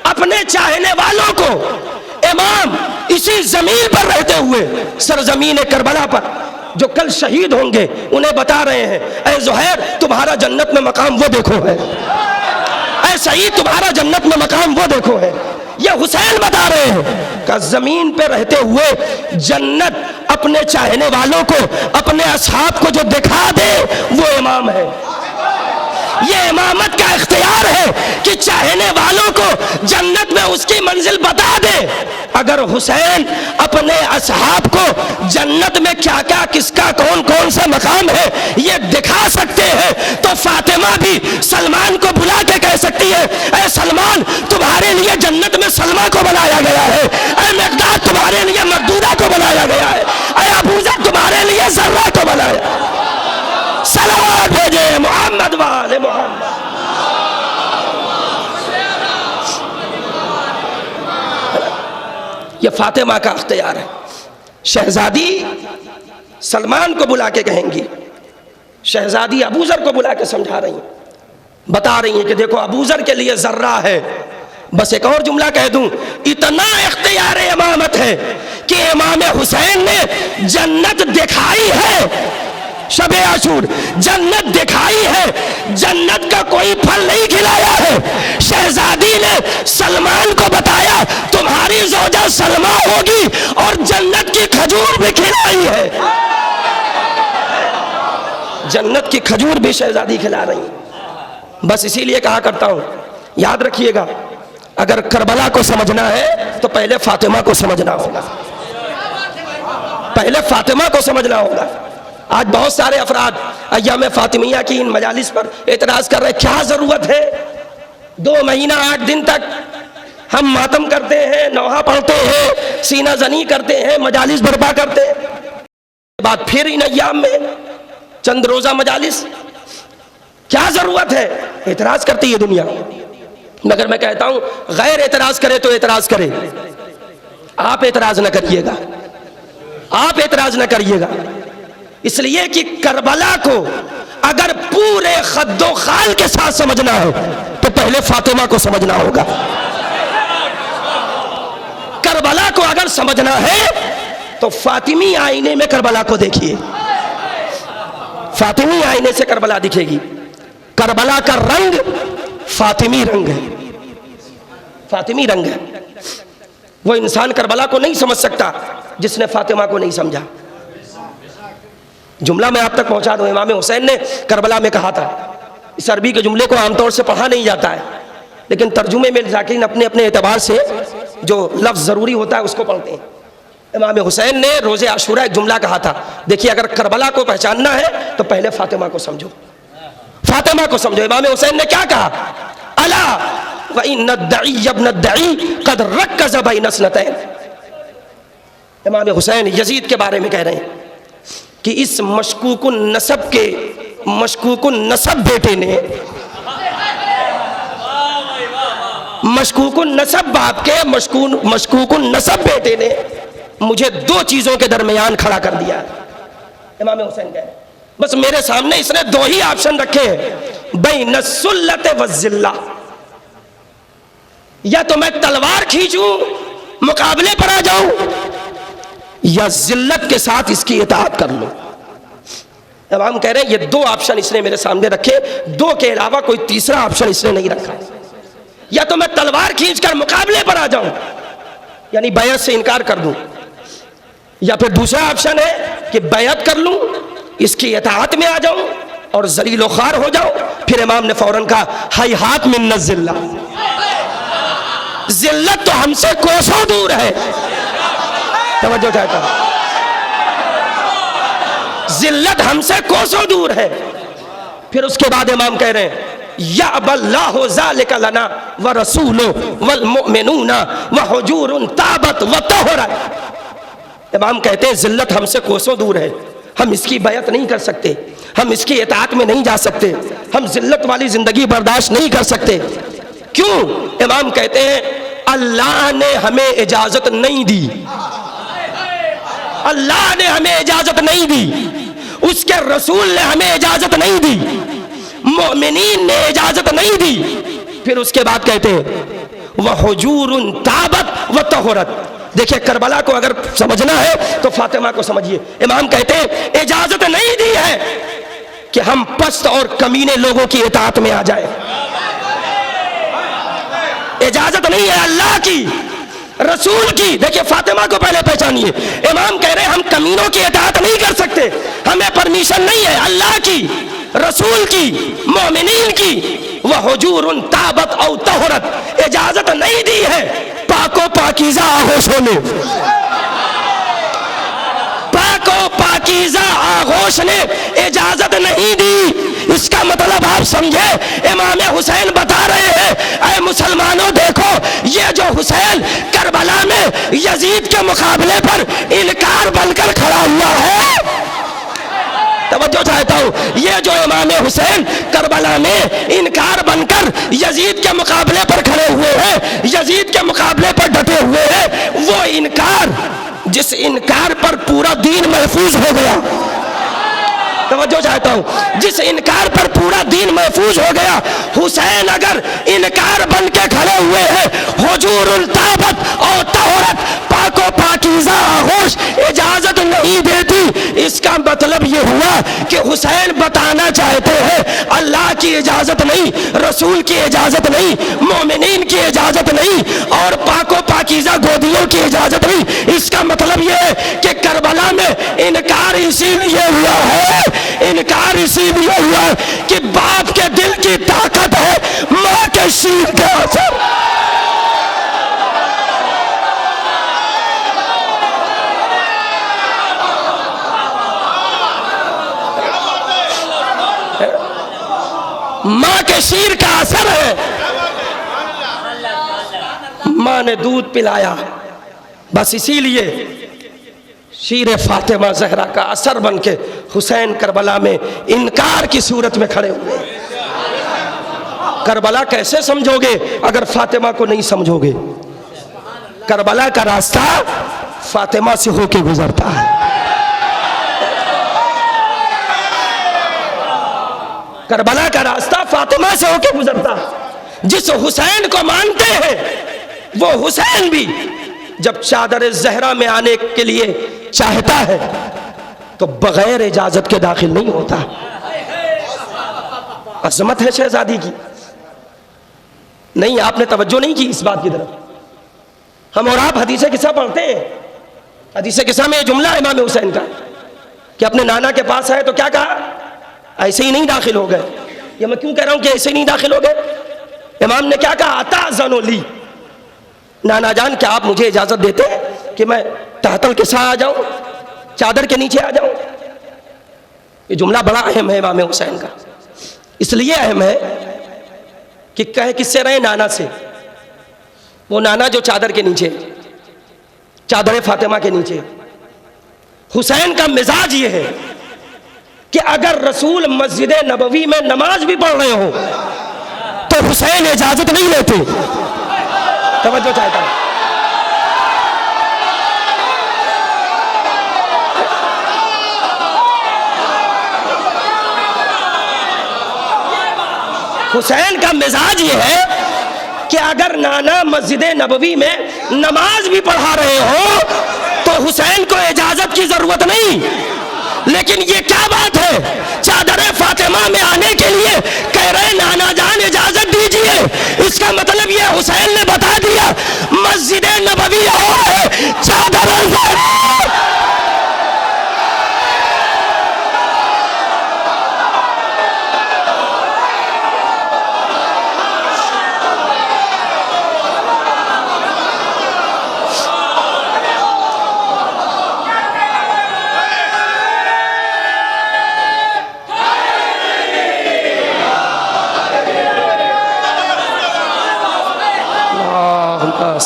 [SPEAKER 1] अपने चाहने वालों को इमाम इसी जमीन पर रहते हुए सरजमीन करबला पर जो कल शहीद होंगे उन्हें बता रहे हैं, ऐ ज़ुहैर तुम्हारा जन्नत में मकाम वो देखो है, ऐ सईद तुम्हारा जन्नत में मकाम वो देखो है। ये हुसैन बता रहे हैं कि जमीन पे रहते हुए जन्नत अपने चाहने वालों को, अपने असहाब को जो दिखा दे वो इमाम है। ये इमामत का इख्तियार है कि चाहने वालों को जन्नत में उसकी मंजिल बता दे। अगर हुसैन अपने असहाब को जन्नत में क्या क्या, किसका कौन कौन सा मकाम है ये दिखा सकते हैं, तो फातिमा भी सलमान को बुला के कह सकती है, ऐ सलमान तुम्हारे लिए जन्नत में सलमा को बनाया गया है, ऐ मिक़दाद तुम्हारे लिए मकदूदा को बनाया गया है, ऐ अबूज़र तुम्हारे लिए ज़र्रा को बनाया। सलावत भेजे मोहम्मद वाले मोहम्मद। ये फातिमा का अख्तियार है। शहजादी सलमान को बुला के कहेंगी, शहजादी अबूज़र को बुला के समझा रही हैं, बता रही हैं कि देखो अबूज़र के लिए ज़र्रा है। बस एक और जुमला कह दूं, इतना इख्तियार इमामत है कि इमाम हुसैन ने जन्नत दिखाई है, शब आशूर जन्नत दिखाई है, जन्नत का कोई फल नहीं खिलाया है। शहजादी ने सलमान को बताया तुम्हारी ज़ौजा सलमा होगी और जन्नत की खजूर भी खिलाई है, जन्नत की खजूर भी शहजादी खिला रही है। बस इसीलिए कहा करता हूं, याद रखिएगा, अगर करबला को समझना है तो पहले फातिमा को समझना होगा, पहले फातिमा को समझना होगा। आज बहुत सारे अफराद अय्याम फातिमिया की इन मजालिस पर एतराज़ कर रहे, क्या ज़रूरत है 2 महीना 8 दिन तक हम मातम करते हैं, नौहा पढ़ते हैं, सीना जनी करते हैं, मजालिस बर्पा करते हैं, बाद फिर इन अय्याम में चंद रोज़ा मजालिस, क्या ज़रूरत है? एतराज़ करती है दुनिया। मगर मैं कहता हूँ गैर एतराज़ करे तो एतराज़ करे, आप एतराज़ न करिएगा, आप एतराज़ न करिएगा। इसलिए कि करबला को अगर पूरे खद्दो खाल के साथ समझना है तो पहले फातिमा को समझना होगा। करबला को अगर समझना है तो फातिमी आईने में करबला को देखिए, फातिमी आईने से करबला दिखेगी। करबला का रंग फातिमी रंग है, फातिमी रंग है। वो इंसान करबला को नहीं समझ सकता जिसने फातिमा को नहीं समझा। जुमला मैं आप तक पहुंचा दूं, इमाम हुसैन ने करबला में कहा था, इस अरबी के जुमले को आमतौर से पढ़ा नहीं जाता है, लेकिन तर्जुमे में जाकिरीन अपने अपने एतबार से जो लफ्ज़ ज़रूरी होता है उसको पढ़ते हैं। इमाम हुसैन ने रोज़े आशूरा एक जुमला कहा था, देखिए अगर करबला को पहचानना है तो पहले फातिमा को समझो, फातिमा को समझो। इमाम हुसैन ने क्या कहा, अला व इन्न अद्दई इब्न अद्दई क़द रक्कज़ बैन स्नतैन। इमाम हुसैन यजीद के बारे में कह रहे हैं कि इस मशकूकुन नसब बेटे ने, मशकूकुन नसब बाप के मशकूकुन नसब बेटे ने मुझे 2 चीज़ों के दरमियान खड़ा कर दिया। इमाम हुसैन कह रहे हैं बस मेरे सामने इसने 2 ही ऑप्शन रखे हैं, बैन सुल्लत व ज़िल्ला, या तो मैं तलवार खींचूं मुकाबले पर आ जाऊं, या जिल्लत के साथ इसकी इताअत कर लो। इमाम कह रहे हैं ये 2 ऑप्शन इसने मेरे सामने रखे, 2 के अलावा कोई तीसरा ऑप्शन इसने नहीं रखा। या तो मैं तलवार खींचकर मुकाबले पर आ जाऊं, यानी बैत से इनकार कर दूं, या फिर दूसरा ऑप्शन है कि बैत कर लूं, इसकी इताअत में आ जाऊं और जलील ख्वार हो जाऊं। फिर इमाम ने फौरन कहा, हाय हाथ मिन जिल्ला, जिल्लत तो हमसे कोसों दूर है। तवज्जो चाहता हूं, जिल्लत हमसे कोसों दूर है। फिर उसके बाद इमाम कह रहे हैं या बल्लाहु ज़ालिका लना व रसूलु वल मुमिनूना व हुजूरुन ताबत व तहरत। इमाम कहते हैं जिल्लत हमसे कोसों दूर है, हम इसकी बैत नहीं कर सकते, हम इसकी इताअत में नहीं जा सकते, हम जिल्लत वाली जिंदगी बर्दाश्त नहीं कर सकते। क्यों? इमाम कहते हैं अल्लाह ने हमें इजाजत नहीं दी, अल्लाह ने हमें इजाजत नहीं दी, उसके रसूल ने हमें इजाजत नहीं दी, मोमिनीन ने इजाजत नहीं दी। फिर उसके बाद कहते हैं वह हुजूरुन ताबत व तहरत। देखिए करबला को अगर समझना है तो फातिमा को समझिए। इमाम कहते हैं इजाजत नहीं दी है कि हम पस्त और कमीने लोगों की इताअत में आ जाए, इजाजत नहीं है अल्लाह की, रसूल की। देखिए फातिमा को पहले पहचानिए। इमाम कह रहे हैं हम कमीनों की इताअत नहीं कर सकते, हमें परमिशन नहीं है अल्लाह की, रसूल की, मोमिनीन की। वह हुजूरुन ताबत औ तहरत, इजाजत नहीं दी है पाको पाकीज़ा आगोशों ने, पाको पाकीज़ा आगोश ने इजाजत नहीं दी। इसका मतलब आप समझे, इमाम हुसैन बता रहे हैं ऐ मुसलमानों देखो ये जो हुसैन करबला में यजीद के मुकाबले पर इनकार बनकर खड़ा हुआ है, तवज्जो चाहता हूं, ये जो इमाम हुसैन करबला में इनकार बनकर यजीद के मुकाबले पर खड़े हुए हैं, यजीद के मुकाबले पर डटे हुए हैं, वो इनकार जिस इनकार पर पूरा दीन महफूज हो गया, तवज्जो चाहता हूं, जिस इनकार पर पूरा दीन महफूज हो गया, हुसैन अगर इनकार बन के खड़े हुए हैं, हुजूरुल ताबत और तहरत पाको पाकीज़ा आगोश इजाजत नहीं देती, इसका मतलब ये हुआ कि हुसैन बताना चाहते हैं अल्लाह की इजाजत नहीं, रसूल की इजाजत नहीं, मोमिनीन की इजाजत नहीं और पाको पाकीज़ा गोदियों की इजाजत नहीं। इसका मतलब ये है कि करबला में इनकार इसीलिए हुआ है, इनकार इसीलिए हुआ है कि बाप के दिल की ताकत है, माँ के शीर का असर। माँ के शीर का असर है, माँ ने दूध पिलाया, बस इसीलिए शीर फातिमा जहरा का असर बन के हुसैन करबला में इनकार की सूरत में खड़े हुए। करबला कैसे समझोगे अगर फातिमा को नहीं समझोगे? करबला का रास्ता फातिमा से होके गुजरता है। करबला का रास्ता फातिमा से होके गुजरता है। जिस हुसैन को मानते हैं वो हुसैन भी जब चादर जहरा में आने के लिए चाहता है तो बगैर इजाजत के दाखिल नहीं होता। अजमत है शहजादी की। नहीं, आपने तवज्जो नहीं की इस बात की तरफ। हम और आप हदीसे किस्सा पढ़ते हैं, हदीसे किस्सा में जुमला इमाम हुसैन का कि अपने नाना के पास आए तो क्या कहा, ऐसे ही नहीं दाखिल हो गए। ये मैं क्यों कह रहा हूं कि ऐसे ही नहीं दाखिल हो गए? इमाम ने क्या कहा, अता ली, नाना जान क्या आप मुझे इजाजत देते हैं कि मैं तहतल के साथ आ जाऊं, चादर के नीचे आ जाऊं? ये जुमला बड़ा अहम है इमाम हुसैन का। इसलिए अहम है कि कह किससे रहे, नाना से। वो नाना जो चादर के नीचे, चादर फातिमा के नीचे। हुसैन का मिजाज ये है कि अगर रसूल मस्जिद नबवी में नमाज भी पढ़ रहे हो तो हुसैन इजाजत नहीं लेते। तवज्जो चाहता हूं, हुसैन का मिजाज ये है कि अगर नाना मस्जिद नबवी में नमाज भी पढ़ा रहे हो तो हुसैन को इजाजत की जरूरत नहीं। लेकिन ये क्या बात है, चादर फातिमा में आने के लिए कह रहे नाना जान इजाजत दीजिए। इसका मतलब ये हुसैन ने बता दिया मस्जिद नबवी और है, चादर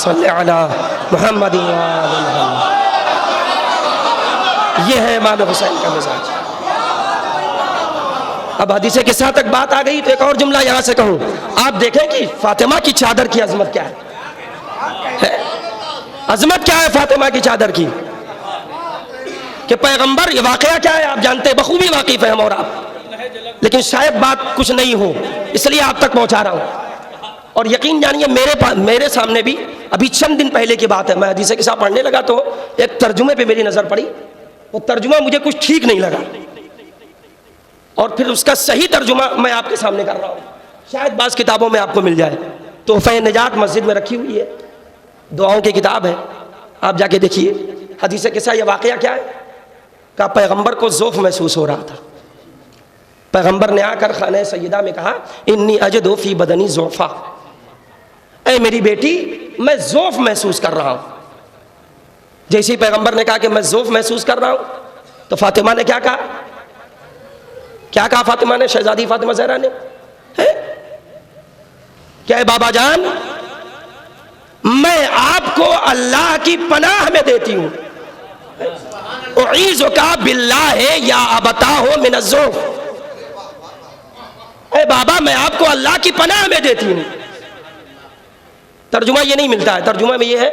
[SPEAKER 1] सल्लि अला मुहम्मद व आलि मुहम्मद। ये है इमाम हुसैन का मिजाज। अब हदीस के साथ तक बात आ गई तो एक और जुमला यहाँ से कहूँ। आप देखें कि फातिमा की चादर की अजमत क्या है? अजमत क्या है फातिमा की चादर की? कि पैगंबर, ये वाकया क्या है आप जानते, बखूबी वाकिफ है हम और आप, लेकिन शायद बात कुछ नहीं हो इसलिए आप तक पहुंचा रहा हूं। और यकीन जानिए मेरे सामने भी अभी चंद दिन पहले की बात है, मैं हदीस के साथ पढ़ने लगा तो एक तर्जुमे पे मेरी नजर पड़ी। वो तर्जुमा मुझे कुछ ठीक नहीं लगा और फिर उसका सही तर्जुमा मैं आपके सामने कर रहा हूं। शायद बाज़ किताबों में आपको मिल जाए। तोहफ़े निजात मस्जिद में रखी हुई है, दुआओं की किताब है, आप जाके देखिए। हदीस के साथ ये वाकया क्या है? का पैगंबर को ज़ौफ़ महसूस हो रहा था। पैगंबर ने आकर खाने सैयदा में कहा, इन्नी अजदु फी बदनी ज़ौफ़ा, ऐ मेरी बेटी मैं ज़ौफ़ महसूस कर रहा हूँ। जैसे ही पैगंबर ने कहा कि मैं ज़ौफ़ महसूस कर रहा हूँ तो फातिमा ने क्या कहा? क्या कहा फातिमा ने, शहजादी फातिमा ज़हरा ने? है क्या है बाबा जान, मैं आपको अल्लाह की पनाह में देती हूँ। उईज़ुका बिल्लाहि या अबताहु मिनज़्ज़ौफ़, ए बाबा मैं आपको अल्लाह की पनाह में देती हूँ। तर्जुमा ये नहीं मिलता है, तर्जुमा में ये है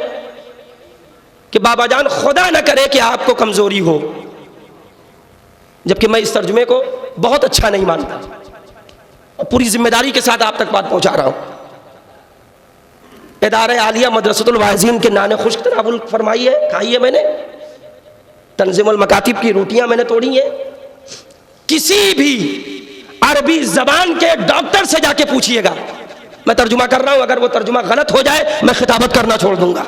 [SPEAKER 1] कि बाबा जान खुदा न करे कि आपको कमजोरी हो, जबकि मैं इस तर्जुमे को बहुत अच्छा नहीं मानता और पूरी जिम्मेदारी के साथ आप तक बात पहुंचा रहा हूं। इदारे आलिया मदरसतुल वाइज़ीन के नाने खुश्क तनावुल फरमाई है, खाई है मैंने। तंज़ीमुल मकातिब की रोटियां मैंने तोड़ी हैं। किसी भी अरबी जबान के डॉक्टर से जाके पूछिएगा, मैं तर्जुमा कर रहा हूं, अगर वो तर्जुमा गलत हो जाए मैं खिताबत करना छोड़ दूंगा।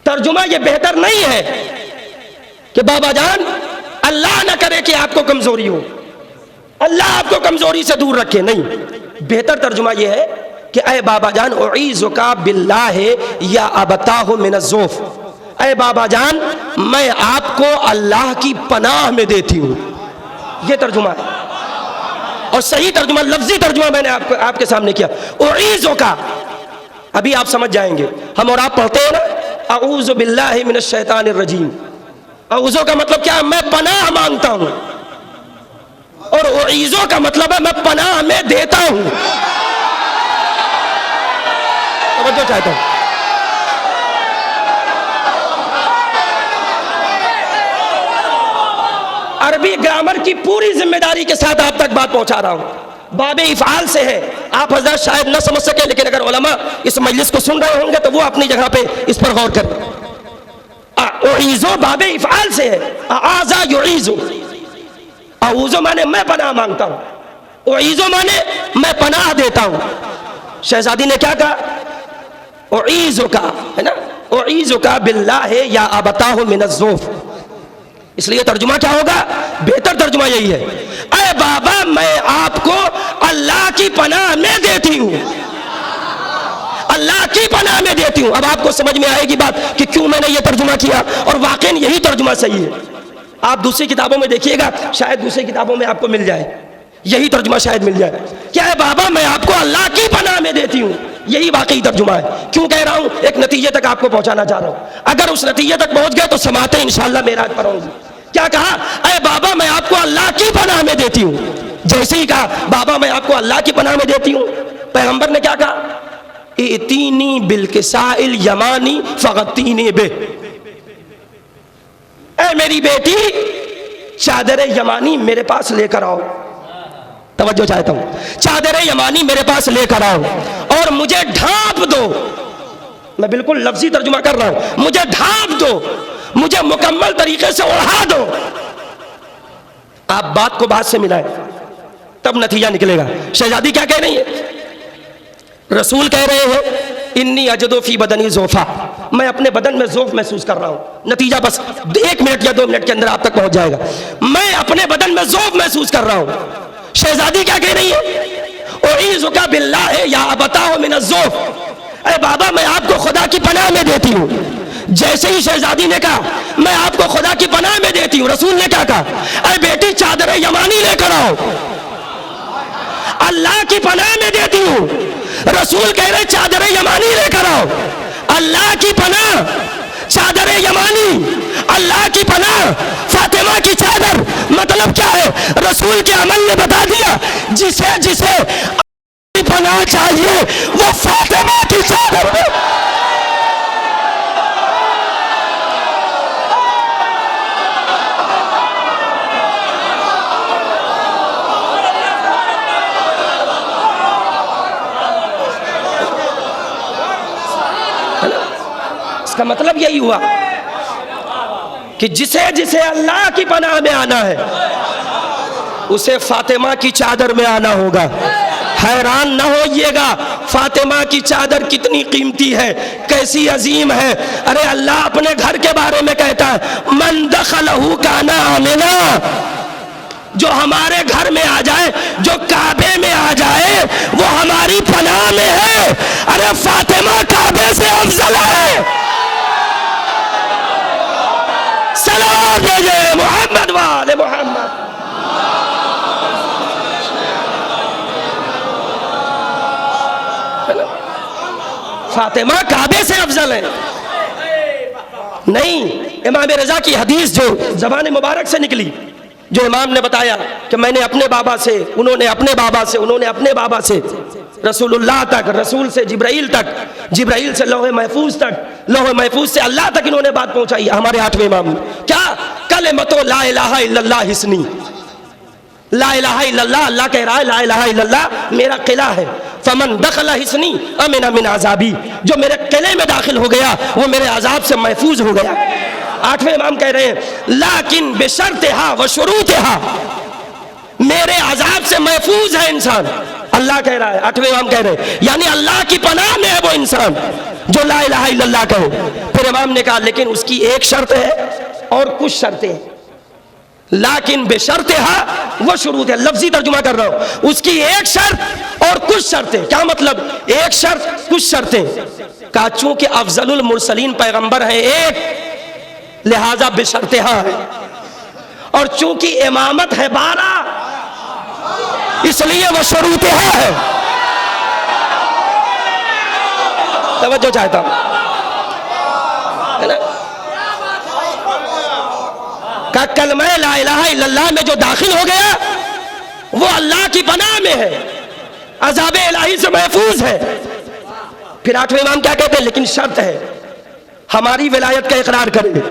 [SPEAKER 1] तर्जुमा ये बेहतर नहीं है कि बाबा जान अल्लाह ना करे कि आपको कमजोरी हो, अल्लाह आपको कमजोरी से दूर रखे, नहीं। बेहतर तर्जुमा यह है कि ऐ बाबा जान उईज़ुका बिल्लाहि या अबताहु मिनज़्ज़ौफ़, ऐ बाबा जान मैं आपको अल्लाह की पनाह में देती हूँ। यह तर्जुमा है और सही तर्जुमा, लफ्जी तर्जुमा मैंने आपके सामने किया। उईज़ुका अभी आप समझ जाएंगे। हम और आप पढ़ते हैं ना, अऊज़ु बिल्लाहि मिनश शैतानिर रजीम। अऊज़ु का मतलब क्या है? मैं पनाह मांगता हूं। और उईज़ु का मतलब है मैं पनाह में देता हूं। तवज्जो चाहता हूं। अरबी ग्रामर की पूरी जिम्मेदारी के साथ आप तक बात पहुंचा रहा हूं। बाबे इफ़ाल से है, आप हज़रत शायद न समझ सके, लेकिन अगर उलमा इस मजलिस को सुन रहे होंगे तो वो अपनी जगह पे इस पर गौर करें। उईज़ु बाबे इफ़ाल से है, आज़ा युईज़ु। अऊज़ु माने मैं पनाह मांगता हूं, उईज़ु माने मैं पनाह देता हूं। शहजादी ने क्या कहा? उईज़ुका, है ना, उईज़ुका बिल्लाहि या अबताहु मिनज़्ज़ौफ़। इसलिए तर्जुमा क्या होगा? बेहतर तर्जुमा यही है, अरे बाबा मैं आपको अल्लाह की पनाह में देती हूं, अल्लाह की पनाह में देती हूं। अब आपको समझ में आएगी बात कि क्यों मैंने ये तर्जुमा किया, और वाकई यही तर्जुमा सही है। आप दूसरी किताबों में देखिएगा, शायद दूसरी किताबों में आपको मिल जाए, यही तर्जुमा शायद मिल जाए। क्या है बाबा मैं आपको अल्लाह की पनाह में देती हूं, यही वाकई तर्जुमा है। क्यों कह रहा हूं? एक नतीजे तक आपको पहुंचाना चाह रहा हूं। अगर उस नतीजे तक पहुंच गए तो समाते इंशाअल्लाह मेराज पर होंगी। क्या कहा? अरे बाबा मैं आपको अल्लाह की पनाह में देती हूं। जैसे ही कहा बाबा मैं आपको अल्लाह की पनाह में देती हूं, पैगंबर ने क्या कहा? इतीनी बिलकिसाइल यमानी फगतीनी बे, ऐ मेरी बेटी चादर यमानी मेरे पास लेकर आओ। तवज्जो चाहता हूं, चादर यमानी मेरे पास लेकर आओ और मुझे ढांप दो। मैं बिल्कुल लफ्जी तर्जुमा कर रहा हूं, मुझे ढांप दो, मुझे मुकम्मल तरीके से ओढ़ा दो। आप बात को बात से मिलाएं तब नतीजा निकलेगा। शहजादी क्या कह रही है? रसूल कह रहे हैं इन्नी अजदो फी बदनी ज़ौफ़ा, मैं अपने बदन में ज़ौफ़ महसूस कर रहा हूं। नतीजा बस 1 मिनट या 2 मिनट के अंदर आप तक पहुंच जाएगा। मैं अपने बदन में ज़ौफ़ महसूस कर रहा हूं। शहजादी क्या कह रही है? उईज़ुका बिल्लाहि या अबताहु मिनज़्ज़ौफ़, अरे बाबा मैं आपको खुदा की पनाह में देती हूं। जैसे ही शहजादी ने कहा मैं आपको खुदा की पनाह में देती हूं, रसूल ने क्या कहा? अरे बेटी चादर यमानी लेकर आओ, अल्लाह की पनाह में देती हूं। रसूल कह रहे चादर यमानी लेकर आओ, अल्लाह की पनाह, चादर यमानी, अल्लाह की पनाह, फातिमा की चादर। मतलब क्या है? रसूल के अमल ने बता दिया, जिसे जिसे पनाह चाहिए वो फातिमा की चादर है। इसका मतलब यही हुआ कि जिसे जिसे अल्लाह की पनाह में आना है उसे फातिमा की चादर में आना होगा। हैरान ना होइएगा, फातिमा की चादर कितनी कीमती है, कैसी अजीम है। अरे अल्लाह अपने घर के बारे में कहता है, मन दखलहू काना आमिना, जो हमारे घर में आ जाए, जो काबे में आ जाए, वो हमारी पनाह में है। अरे फातिमा काबे से अफजल है। सलाम भेजे मोहम्मद वाले मोहम्मद। फातिमा काबे से अफजल है। नहीं, इमाम रजा की हदीस जो ज़बान मुबारक से निकली, जो इमाम ने बताया कि मैंने अपने बाबा से, उन्होंने अपने बाबा से, उन्होंने अपने बाबा से, रसूलुल्लाह तक, रसूल से जिब्राइल तक, जिब्राइल से लौह महफूज तक, लौह महफूज से अल्लाह तक इन्होंने बात पहुंचाई। हमारे 8वें इमाम क्या कलिमतो ला इलाहा इल्लल्लाह हिस्नी, ला इलाहा इल्लल्लाह, अल्लाह कह रहा है ला इलाहा इल्लल्लाह मेरा किला है। फमन दखला हिस्नी अमिना मिन अज़ाबी, जो मेरे किले में दाखिल हो गया वो मेरे अजाब से महफूज हो गया। 8वें इमाम कह रहे हैं लाकिन बेशर्तिहा व शुरूतिहा, मेरे अजाब से महफूज है इंसान। अल्लाह कह रहा है, 8वें इमाम कह रहे हैं, यानी अल्लाह की पनाह में है वो इंसान जो ला इलाहा इल्लल्लाह कहे। फिर इमाम ने कहा लेकिन उसकी एक शर्त है और कुछ शर्तें हैं। लाकिन बेशर्तिहा वो शुरूत है, लफ्जी तर्जुमा कर रहा हूं, उसकी एक शर्त और कुछ शर्तें। क्या मतलब? एक शर्त कुछ शर्तें। कहा चूंकि अफजलुल मुरसलीन पैगंबर है एक, लिहाजा बेशर्तिहा है, और चूंकि इमामत है 12 इसलिए वो शुरूतिहा है। तवज्जो चाहता हूं, है ना? का कलमा ला इलाहा इल्लल्लाह में जो दाखिल हो गया वो अल्लाह की पनाह में है, अज़ाब इलाही से महफूज है। फिर 8वें इमाम क्या कहते हैं? लेकिन शर्त है, हमारी विलायत का इकरार करे,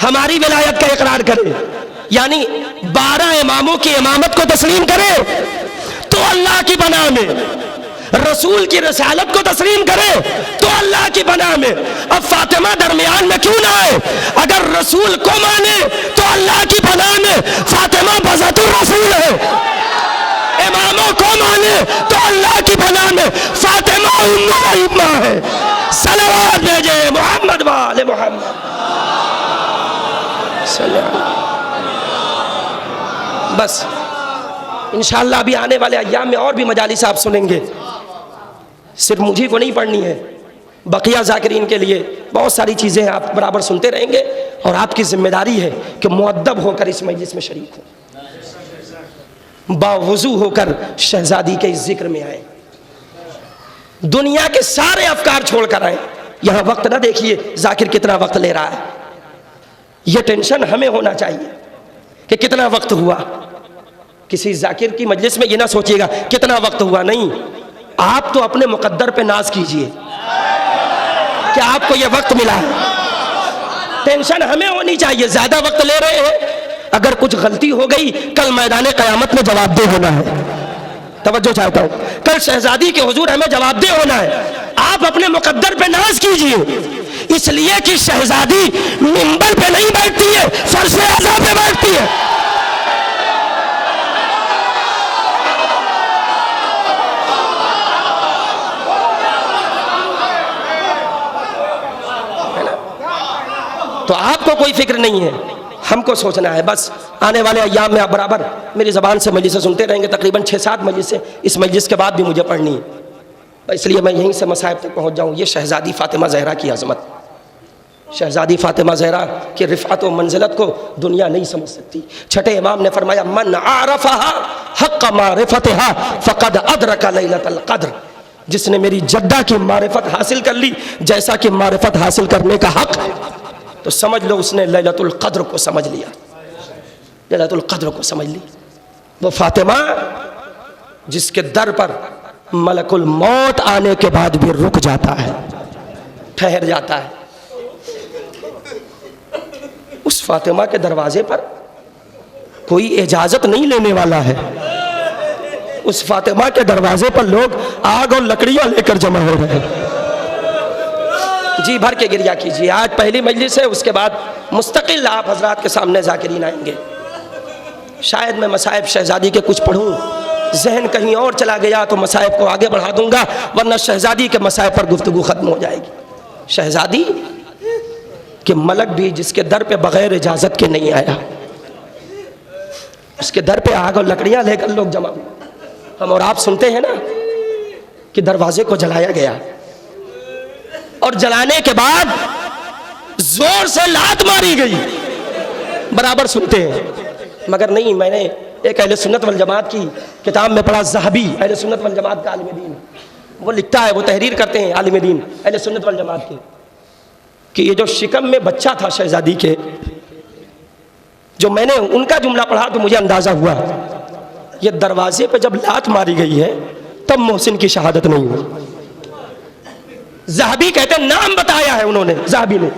[SPEAKER 1] हमारी विलायत का इकरार करे, यानी 12 इमामों की इमामत को तस्लीम करे तो अल्लाह की पनाह में, रसूल की रसालत को तस्लीम करे तो अल्लाह की पनाह में। अब फातिमा दरमियान में क्यों ना आए? अगर रसूल को माने तो अल्लाह की पनाह में फातिमा बज़ातुर रसूल है, इमामों को माने तो अल्लाह की पनाह में फातिमा उम्मुल अइम्मा है। सलावत भेजे मोहम्मद वाले मोहम्मद। बस इंशाअल्लाह अभी आने वाले अय्याम में और भी मजालिस आप सुनेंगे। सिर्फ मुझे को नहीं पढ़नी है, बकिया ज़ाकिरीन के लिए बहुत सारी चीज़ें आप बराबर सुनते रहेंगे, और आपकी जिम्मेदारी है कि मुअद्दब होकर इस मजलिस में शरीक हो, बावुज़ू होकर शहजादी के इस जिक्र में आए, दुनिया के सारे अफकार छोड़कर आए। यहाँ वक्त ना देखिए जाकिर कितना वक्त ले रहा है, यह टेंशन हमें होना चाहिए कि कितना वक्त हुआ। किसी जाकिर की मजलिस में ये ना सोचिएगा कितना वक्त हुआ, नहीं, आप तो अपने मुकद्दर पे नाज कीजिए कि आपको ये वक्त मिला है। टेंशन हमें होनी चाहिए, ज्यादा वक्त ले रहे हैं, अगर कुछ गलती हो गई कल मैदान क़यामत में जवाबदेह होना है। तवज्जो चाहता हूं, कल शहजादी के हुजूर हमें जवाबदेह होना है। आप अपने मुकद्दर पे नाज कीजिए, इसलिए कि शहजादी मिंबर पे नहीं बैठती है, फर्श आज़ा पे बैठती है। तो आपको कोई फिक्र नहीं है, हमको सोचना है। बस आने वाले अय्याम में आप बराबर मेरी ज़बान से मजलिसें सुनते रहेंगे, तकरीबन 6-7 मजलिसें इस मजलिस के बाद भी मुझे पढ़नी है, इसलिए मैं यहीं से मसाइब तक पहुंच जाऊं। ये शहजादी फ़ातिमा ज़हरा की अज़मत, शहजादी फ़ातिमा ज़हरा की रिफ़अत व मंज़िलत को दुनिया नहीं समझ सकती। छठे इमाम ने फरमाया मन आरफ़हा हक़्क़ मारिफ़तिहा फ़क़द अदरका लैलतल क़द्र, जिसने मेरी जद्दा की मारिफत हासिल कर ली, जैसा कि मारिफत हासिल करने का हक है, तो समझ लो उसने लैलतुल क़द्र को समझ लिया, लैलतुल क़द्र को समझ ली। वो फातिमा जिसके दर पर मलकुल मौत आने के बाद भी रुक जाता है, ठहर जाता है। उस फातिमा के दरवाजे पर कोई इजाजत नहीं लेने वाला है। उस फातिमा के दरवाजे पर लोग आग और लकड़ियां लेकर जमा हो रहे हैं। जी भर के गिरिया कीजिए, आज पहली मजलिस है, उसके बाद मुस्तकिल आप हजरात के सामने जाकिरीन आएंगे। शायद मैं मसाइब शहजादी के कुछ पढ़ूं, जहन कहीं और चला गया तो मसाइब को आगे बढ़ा दूंगा, वरना शहजादी के मसाइब पर गुफ्तगू खत्म हो जाएगी। शहजादी कि मलक भी जिसके दर पे बगैर इजाज़त के नहीं आया, उसके दर पे आग और लकड़ियां लेकर लोग जमा हुए। हम और आप सुनते हैं ना कि दरवाजे को जलाया गया और जलाने के बाद जोर से लात मारी गई, बराबर सुनते हैं। मगर नहीं, मैंने एक अहले सुन्नत वल जमात की किताब में पढ़ा, ज़हबी अहले सुन्नत वल जमात का आलिम दीन, वो लिखता है, वो तहरीर करते हैं आलिम दीन अहले सुन्नत वल जमात के, कि ये जो शिकम में बच्चा था शहजादी के, जो मैंने उनका जुमला पढ़ा तो मुझे अंदाज़ा हुआ ये दरवाजे पे जब लात मारी गई है तब मोहसिन की शहादत नहीं हुई। ज़हबी कहते हैं, नाम बताया है उन्होंने, ज़हबी ने,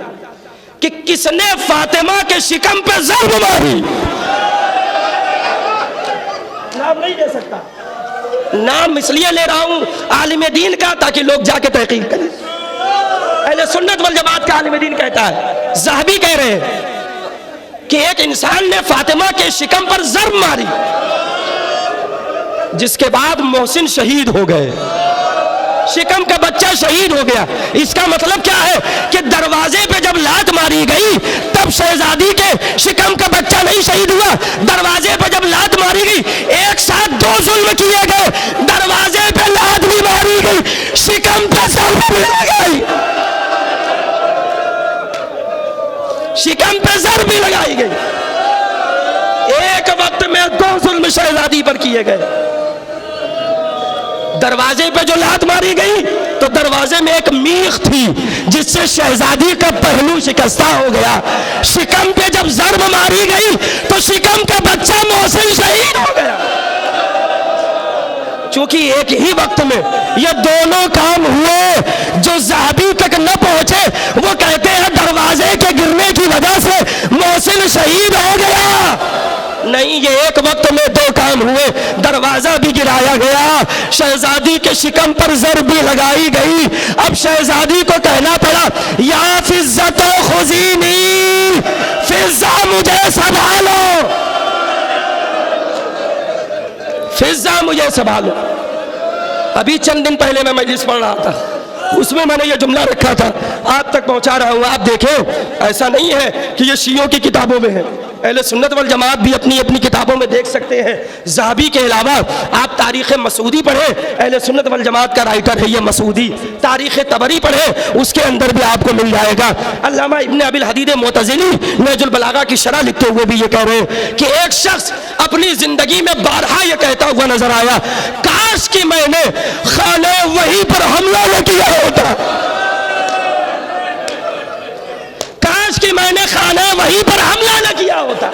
[SPEAKER 1] कि किसने फातिमा के शिकम पे ज़र्ब मारी। नाम नहीं दे सकता, नाम इसलिए ले रहा हूं आलिम दीन का ताकि लोग जाके तहकीक करें। अहले सुन्नत वल जमात का आलिम दीन कहता है, ज़हबी कह रहे हैं कि एक इंसान ने फातिमा के शिकम पर ज़र्ब मारी, जिसके बाद मोहसिन शहीद हो गए, शिकम का बच्चा शहीद हो गया। इसका मतलब क्या है कि दरवाजे पे जब लात मारी गई तब शहजादी के शिकम का बच्चा नहीं शहीद हुआ, दरवाजे पे जब लात मारी गई एक साथ दो जुल्म किए गए, दरवाजे पे लात भी मारी गई, शिकम पे ज़र्ब भी लगाई, शिकम पे ज़र्ब भी लगाई गई। एक वक्त में दो जुल्म शहजादी पर किए गए। दरवाजे पे जो लात मारी गई तो दरवाजे में एक मीख थी जिससे शहजादी का पहलू शिकस्ता हो गया। शिकम पे जब ज़र्ब मारी गई तो शिकम का बच्चा मोहसिन शहीद हो गया। चूंकि एक ही वक्त में ये दोनों काम हुए जो ज़हबी तक न पहुंचे, वो कहते हैं दरवाजे के गिरने की वजह से मोहसिन शहीद हो गया। नहीं, ये एक वक्त में दो काम हुए, दरवाजा भी गिराया गया, शहजादी के शिकम पर ज़र्ब भी लगाई गई। अब शहजादी को कहना पड़ा, या फिज़्ज़तो खुज़ीनी, फिज़्ज़ा मुझे संभालो, फिज़्ज़ा मुझे संभालो। अभी चंद दिन पहले मैं मजलिस पढ़ रहा था, उसमें मैंने ये जुमला रखा था, आप तक पहुंचा रहा हूं। आप देखें, ऐसा नहीं है कि ये शियों की किताबों में है, अहले सुन्नत वल जमात भी अपनी अपनी किताबों में देख सकते हैं। ज़हबी के अलावा आप तारीख़ मसूदी पढ़ें, अहले सुन्नत वल जमात का राइटर है ये मसूदी। तारीख़ तबरी पढ़ें, उसके अंदर भी आपको मिल जाएगा। अल्लामा इब्न अबिल हदीद मुअतज़िली नहजुल बलागा की शरह लिखते हुए भी ये कह रहे हैं कि एक शख्स अपनी ज़िंदगी में बारहा ये कहता हुआ नजर आया, काश कि मैंने खाने वहीं पर हमला न किया होता, काश कि मैंने खाना वहीं पर हमला न किया होता।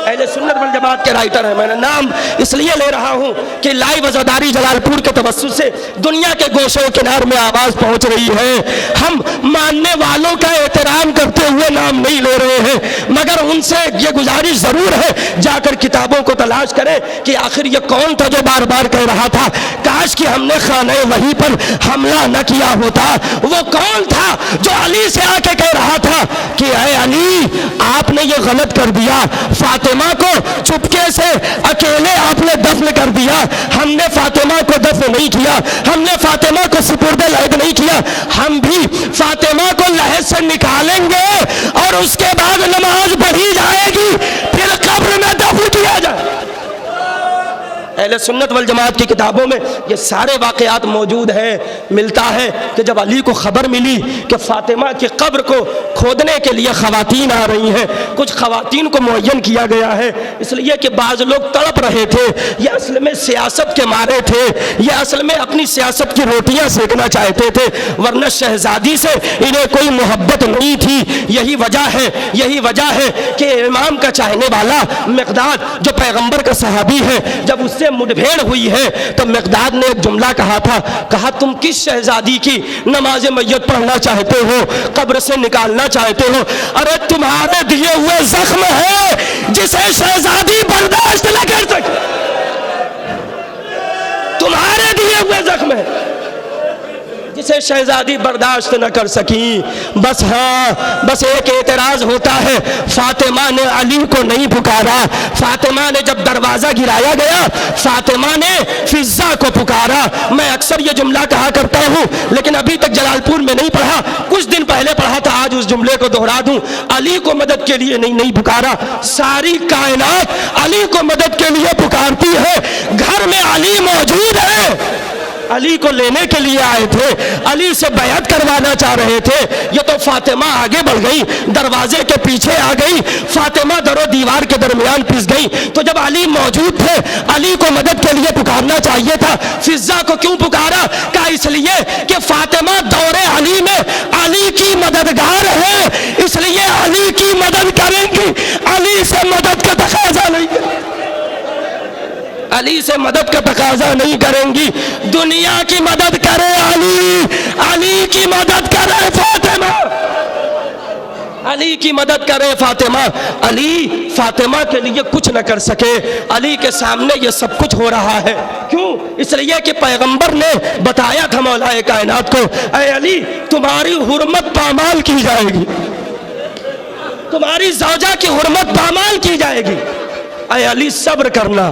[SPEAKER 1] अहले सुन्नत वल जमात के राइटर हैं, मैंने नाम इसलिए ले रहा हूं कि लाइव वज़ादारी जलालपुर के तवस्सुत से दुनिया के गोशों किनार में आवाज़ पहुंच रही है। हम मानने वालों का एहतराम करते हुए नाम नहीं ले रहे हैं, मगर उनसे ये गुजारिश ज़रूर है, जाकर किताबों को तलाश करें कि आखिर ये कौन था जो बार बार कह रहा था काश कि हमने खाने वहीं पर हमला न किया होता। वो कौन था जो अली से आके कह रहा था कि ऐ अली, आपने ये गलत कर दिया, फातिमा को चुपके से अकेले आपने दफन कर दिया, हमने फातिमा को दफन नहीं किया, हमने फातिमा को सुपुर्दे लहद नहीं किया, हम भी फातिमा को लहद से निकालेंगे और उसके बाद नमाज पढ़ी जाएगी, फिर कब्र में दफन किया जाए। अहले सुन्नत वल जमात की किताबों में ये सारे वाक़यात मौजूद हैं। मिलता है कि जब अली को ख़बर मिली कि फ़ातिमा की कब्र को खोदने के लिए ख़वातीन आ रही हैं, कुछ ख़वातीन को मुअय्यन किया गया है इसलिए कि बाज़ लोग तड़प रहे थे, ये असल में सियासत के मारे थे, ये असल में अपनी सियासत की रोटियाँ सेकना चाहते थे, वरना शहज़ादी से इन्हें कोई मोहब्बत नहीं थी। यही वजह है कि इमाम का चाहने वाला मिक़दाद जो पैगंबर का सहाबी है, जब उससे मुठभेड़ हुई है तो मिक़दाद ने एक जुमला कहा तुम किस शहज़ादी की नमाज मैयत पढ़ना चाहते हो, कब्र से निकालना चाहते हो? अरे तुम्हारे दिए हुए जख्म है जिसे शहज़ादी बर्दाश्त न कर सके, तुम्हारे दिए हुए जख्म है जिसे शहजादी बर्दाश्त न कर सकी। बस एक एतराज होता है, फातिमा ने अली को नहीं पुकारा। फातिमा ने जब दरवाजा गिराया गया, फातिमा ने फिजा को पुकारा। मैं अक्सर ये जुमला कहा करता हूँ, लेकिन अभी तक जलालपुर में नहीं पढ़ा, कुछ दिन पहले पढ़ा था, आज उस जुमले को दोहरा दूं। अली को मदद के लिए नहीं पुकारा, सारी कायनात अली को मदद के लिए पुकारती है। घर में अली मौजूद है, अली को लेने के लिए आए थे, अली से बैत करवाना चाह रहे थे। ये तो फातिमा आगे बढ़ गई, दरवाजे के पीछे आ गई, फातिमा दरो दीवार के दरमियान पिस गई। तो जब अली मौजूद थे, अली को मदद के लिए पुकारना चाहिए था। फिजा को क्यों पुकारा? क्या इसलिए कि फातिमा दौरे अली में अली की मददगार है, इसलिए अली की मदद करेंगी, अली से मदद का तकाजा नहीं, अली से मदद का तकाजा नहीं करेंगी। दुनिया की मदद करे अली, अली की मदद करे फातिमा, अली की मदद करे फातिमा। अली फातिमा के लिए कुछ न कर सके, अली के सामने ये सब कुछ हो रहा है। क्यों? इसलिए कि पैगंबर ने बताया था मौलाए कायनात को, ऐ अली तुम्हारी हुर्मत पामाल की जाएगी, तुम्हारी ज़ौजा की हुर्मत पामाल की जाएगी। ऐ अली सब्र करना,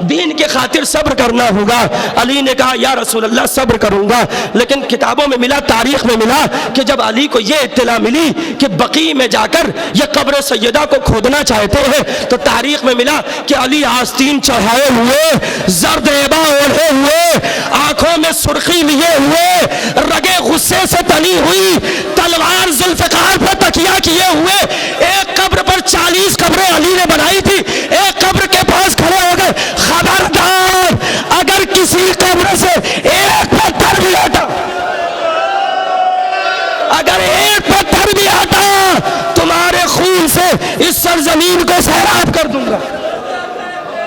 [SPEAKER 1] दीन के खातिर सब्र करना होगा। अली ने कहा या रसूल अल्लाह सब्र करूंगा, लेकिन किताबों में मिला, तारीख में मिला कि जब अली को ये इत्तला मिली कि बकी में जाकर ये कब्र सैयदा को खोदना चाहते हैं, तो तारीख में मिला कि अली आस्तीन चढ़ाए हुए, जरदेबा ओढ़े हुए, आंखों में सुर्खी लिए हुए, रगे गुस्से से तनी हुई, तलवार जुल्फ़िकार पर तकिया किए हुए, एक कब्र पर 40 कब्रें अली ने बनाई थी, एक कब्र के पास खड़े हो गए। खबरदार, अगर किसी कब्र से एक पत्थर भी हटा, अगर एक पत्थर भी हटा, तुम्हारे खून से इस सरजमीन को सैराब कर दूंगा,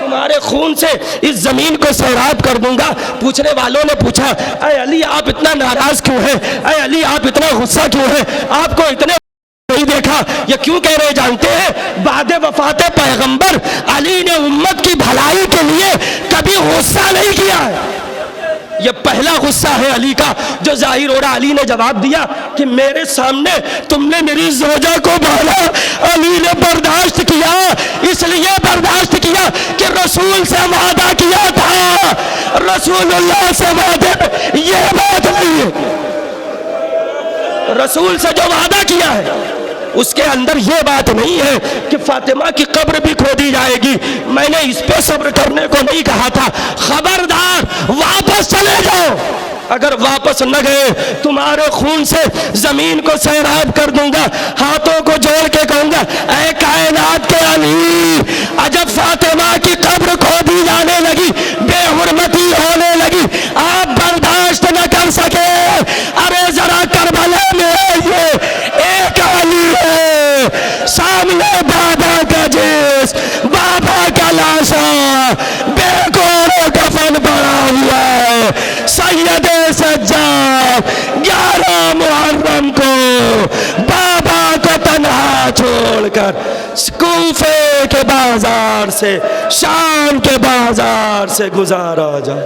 [SPEAKER 1] तुम्हारे खून से इस जमीन को सैराब कर दूंगा। पूछने वालों ने पूछा, ऐ अली आप इतना नाराज क्यों हैं? ऐ अली आप इतना गुस्सा क्यों हैं? आपको इतने नहीं देखा, ये क्यों कह रहे जानते हैं? बाद वफात पैगंबर अली ने उम्मत की भलाई के लिए कभी गुस्सा नहीं किया है। ये पहला गुस्सा है अली का जो जाहिर हो रहा। अली ने जवाब दिया कि मेरे सामने तुमने मेरी ज़ौजा को मारा, अली ने बर्दाश्त किया, इसलिए बर्दाश्त किया कि रसूल से वादा किया था, रसूलुल्लाह से वादे में ये बात नहीं है, रसूल से जो वादा किया है उसके अंदर ये बात नहीं है कि फातिमा की कब्र भी खोदी जाएगी। मैंने इस पे सब्र करने को नहीं कहा था। खबरदार, वापस चले जाओ, अगर वापस न गए तुम्हारे खून से जमीन को सैराब कर दूंगा। हाथों को जोड़ के कहूंगा, ऐ कायनात के अली, अजब फातिमा की कब्र खोदी जाने लगी, बेहुरमती होने लगी, आप बर्दाश्त न कर सके। अरे जरा करबला में ये एक अली है, सामने बाबा का जिस, बाबा का लाशा, बेकोर कफन पड़ा हुआ है, सैयदे सज्जाद 11 मुहर्रम को बाबा को तन्हा छोड़कर कूफे के बाजार से, शाम के बाजार से गुजारा जा।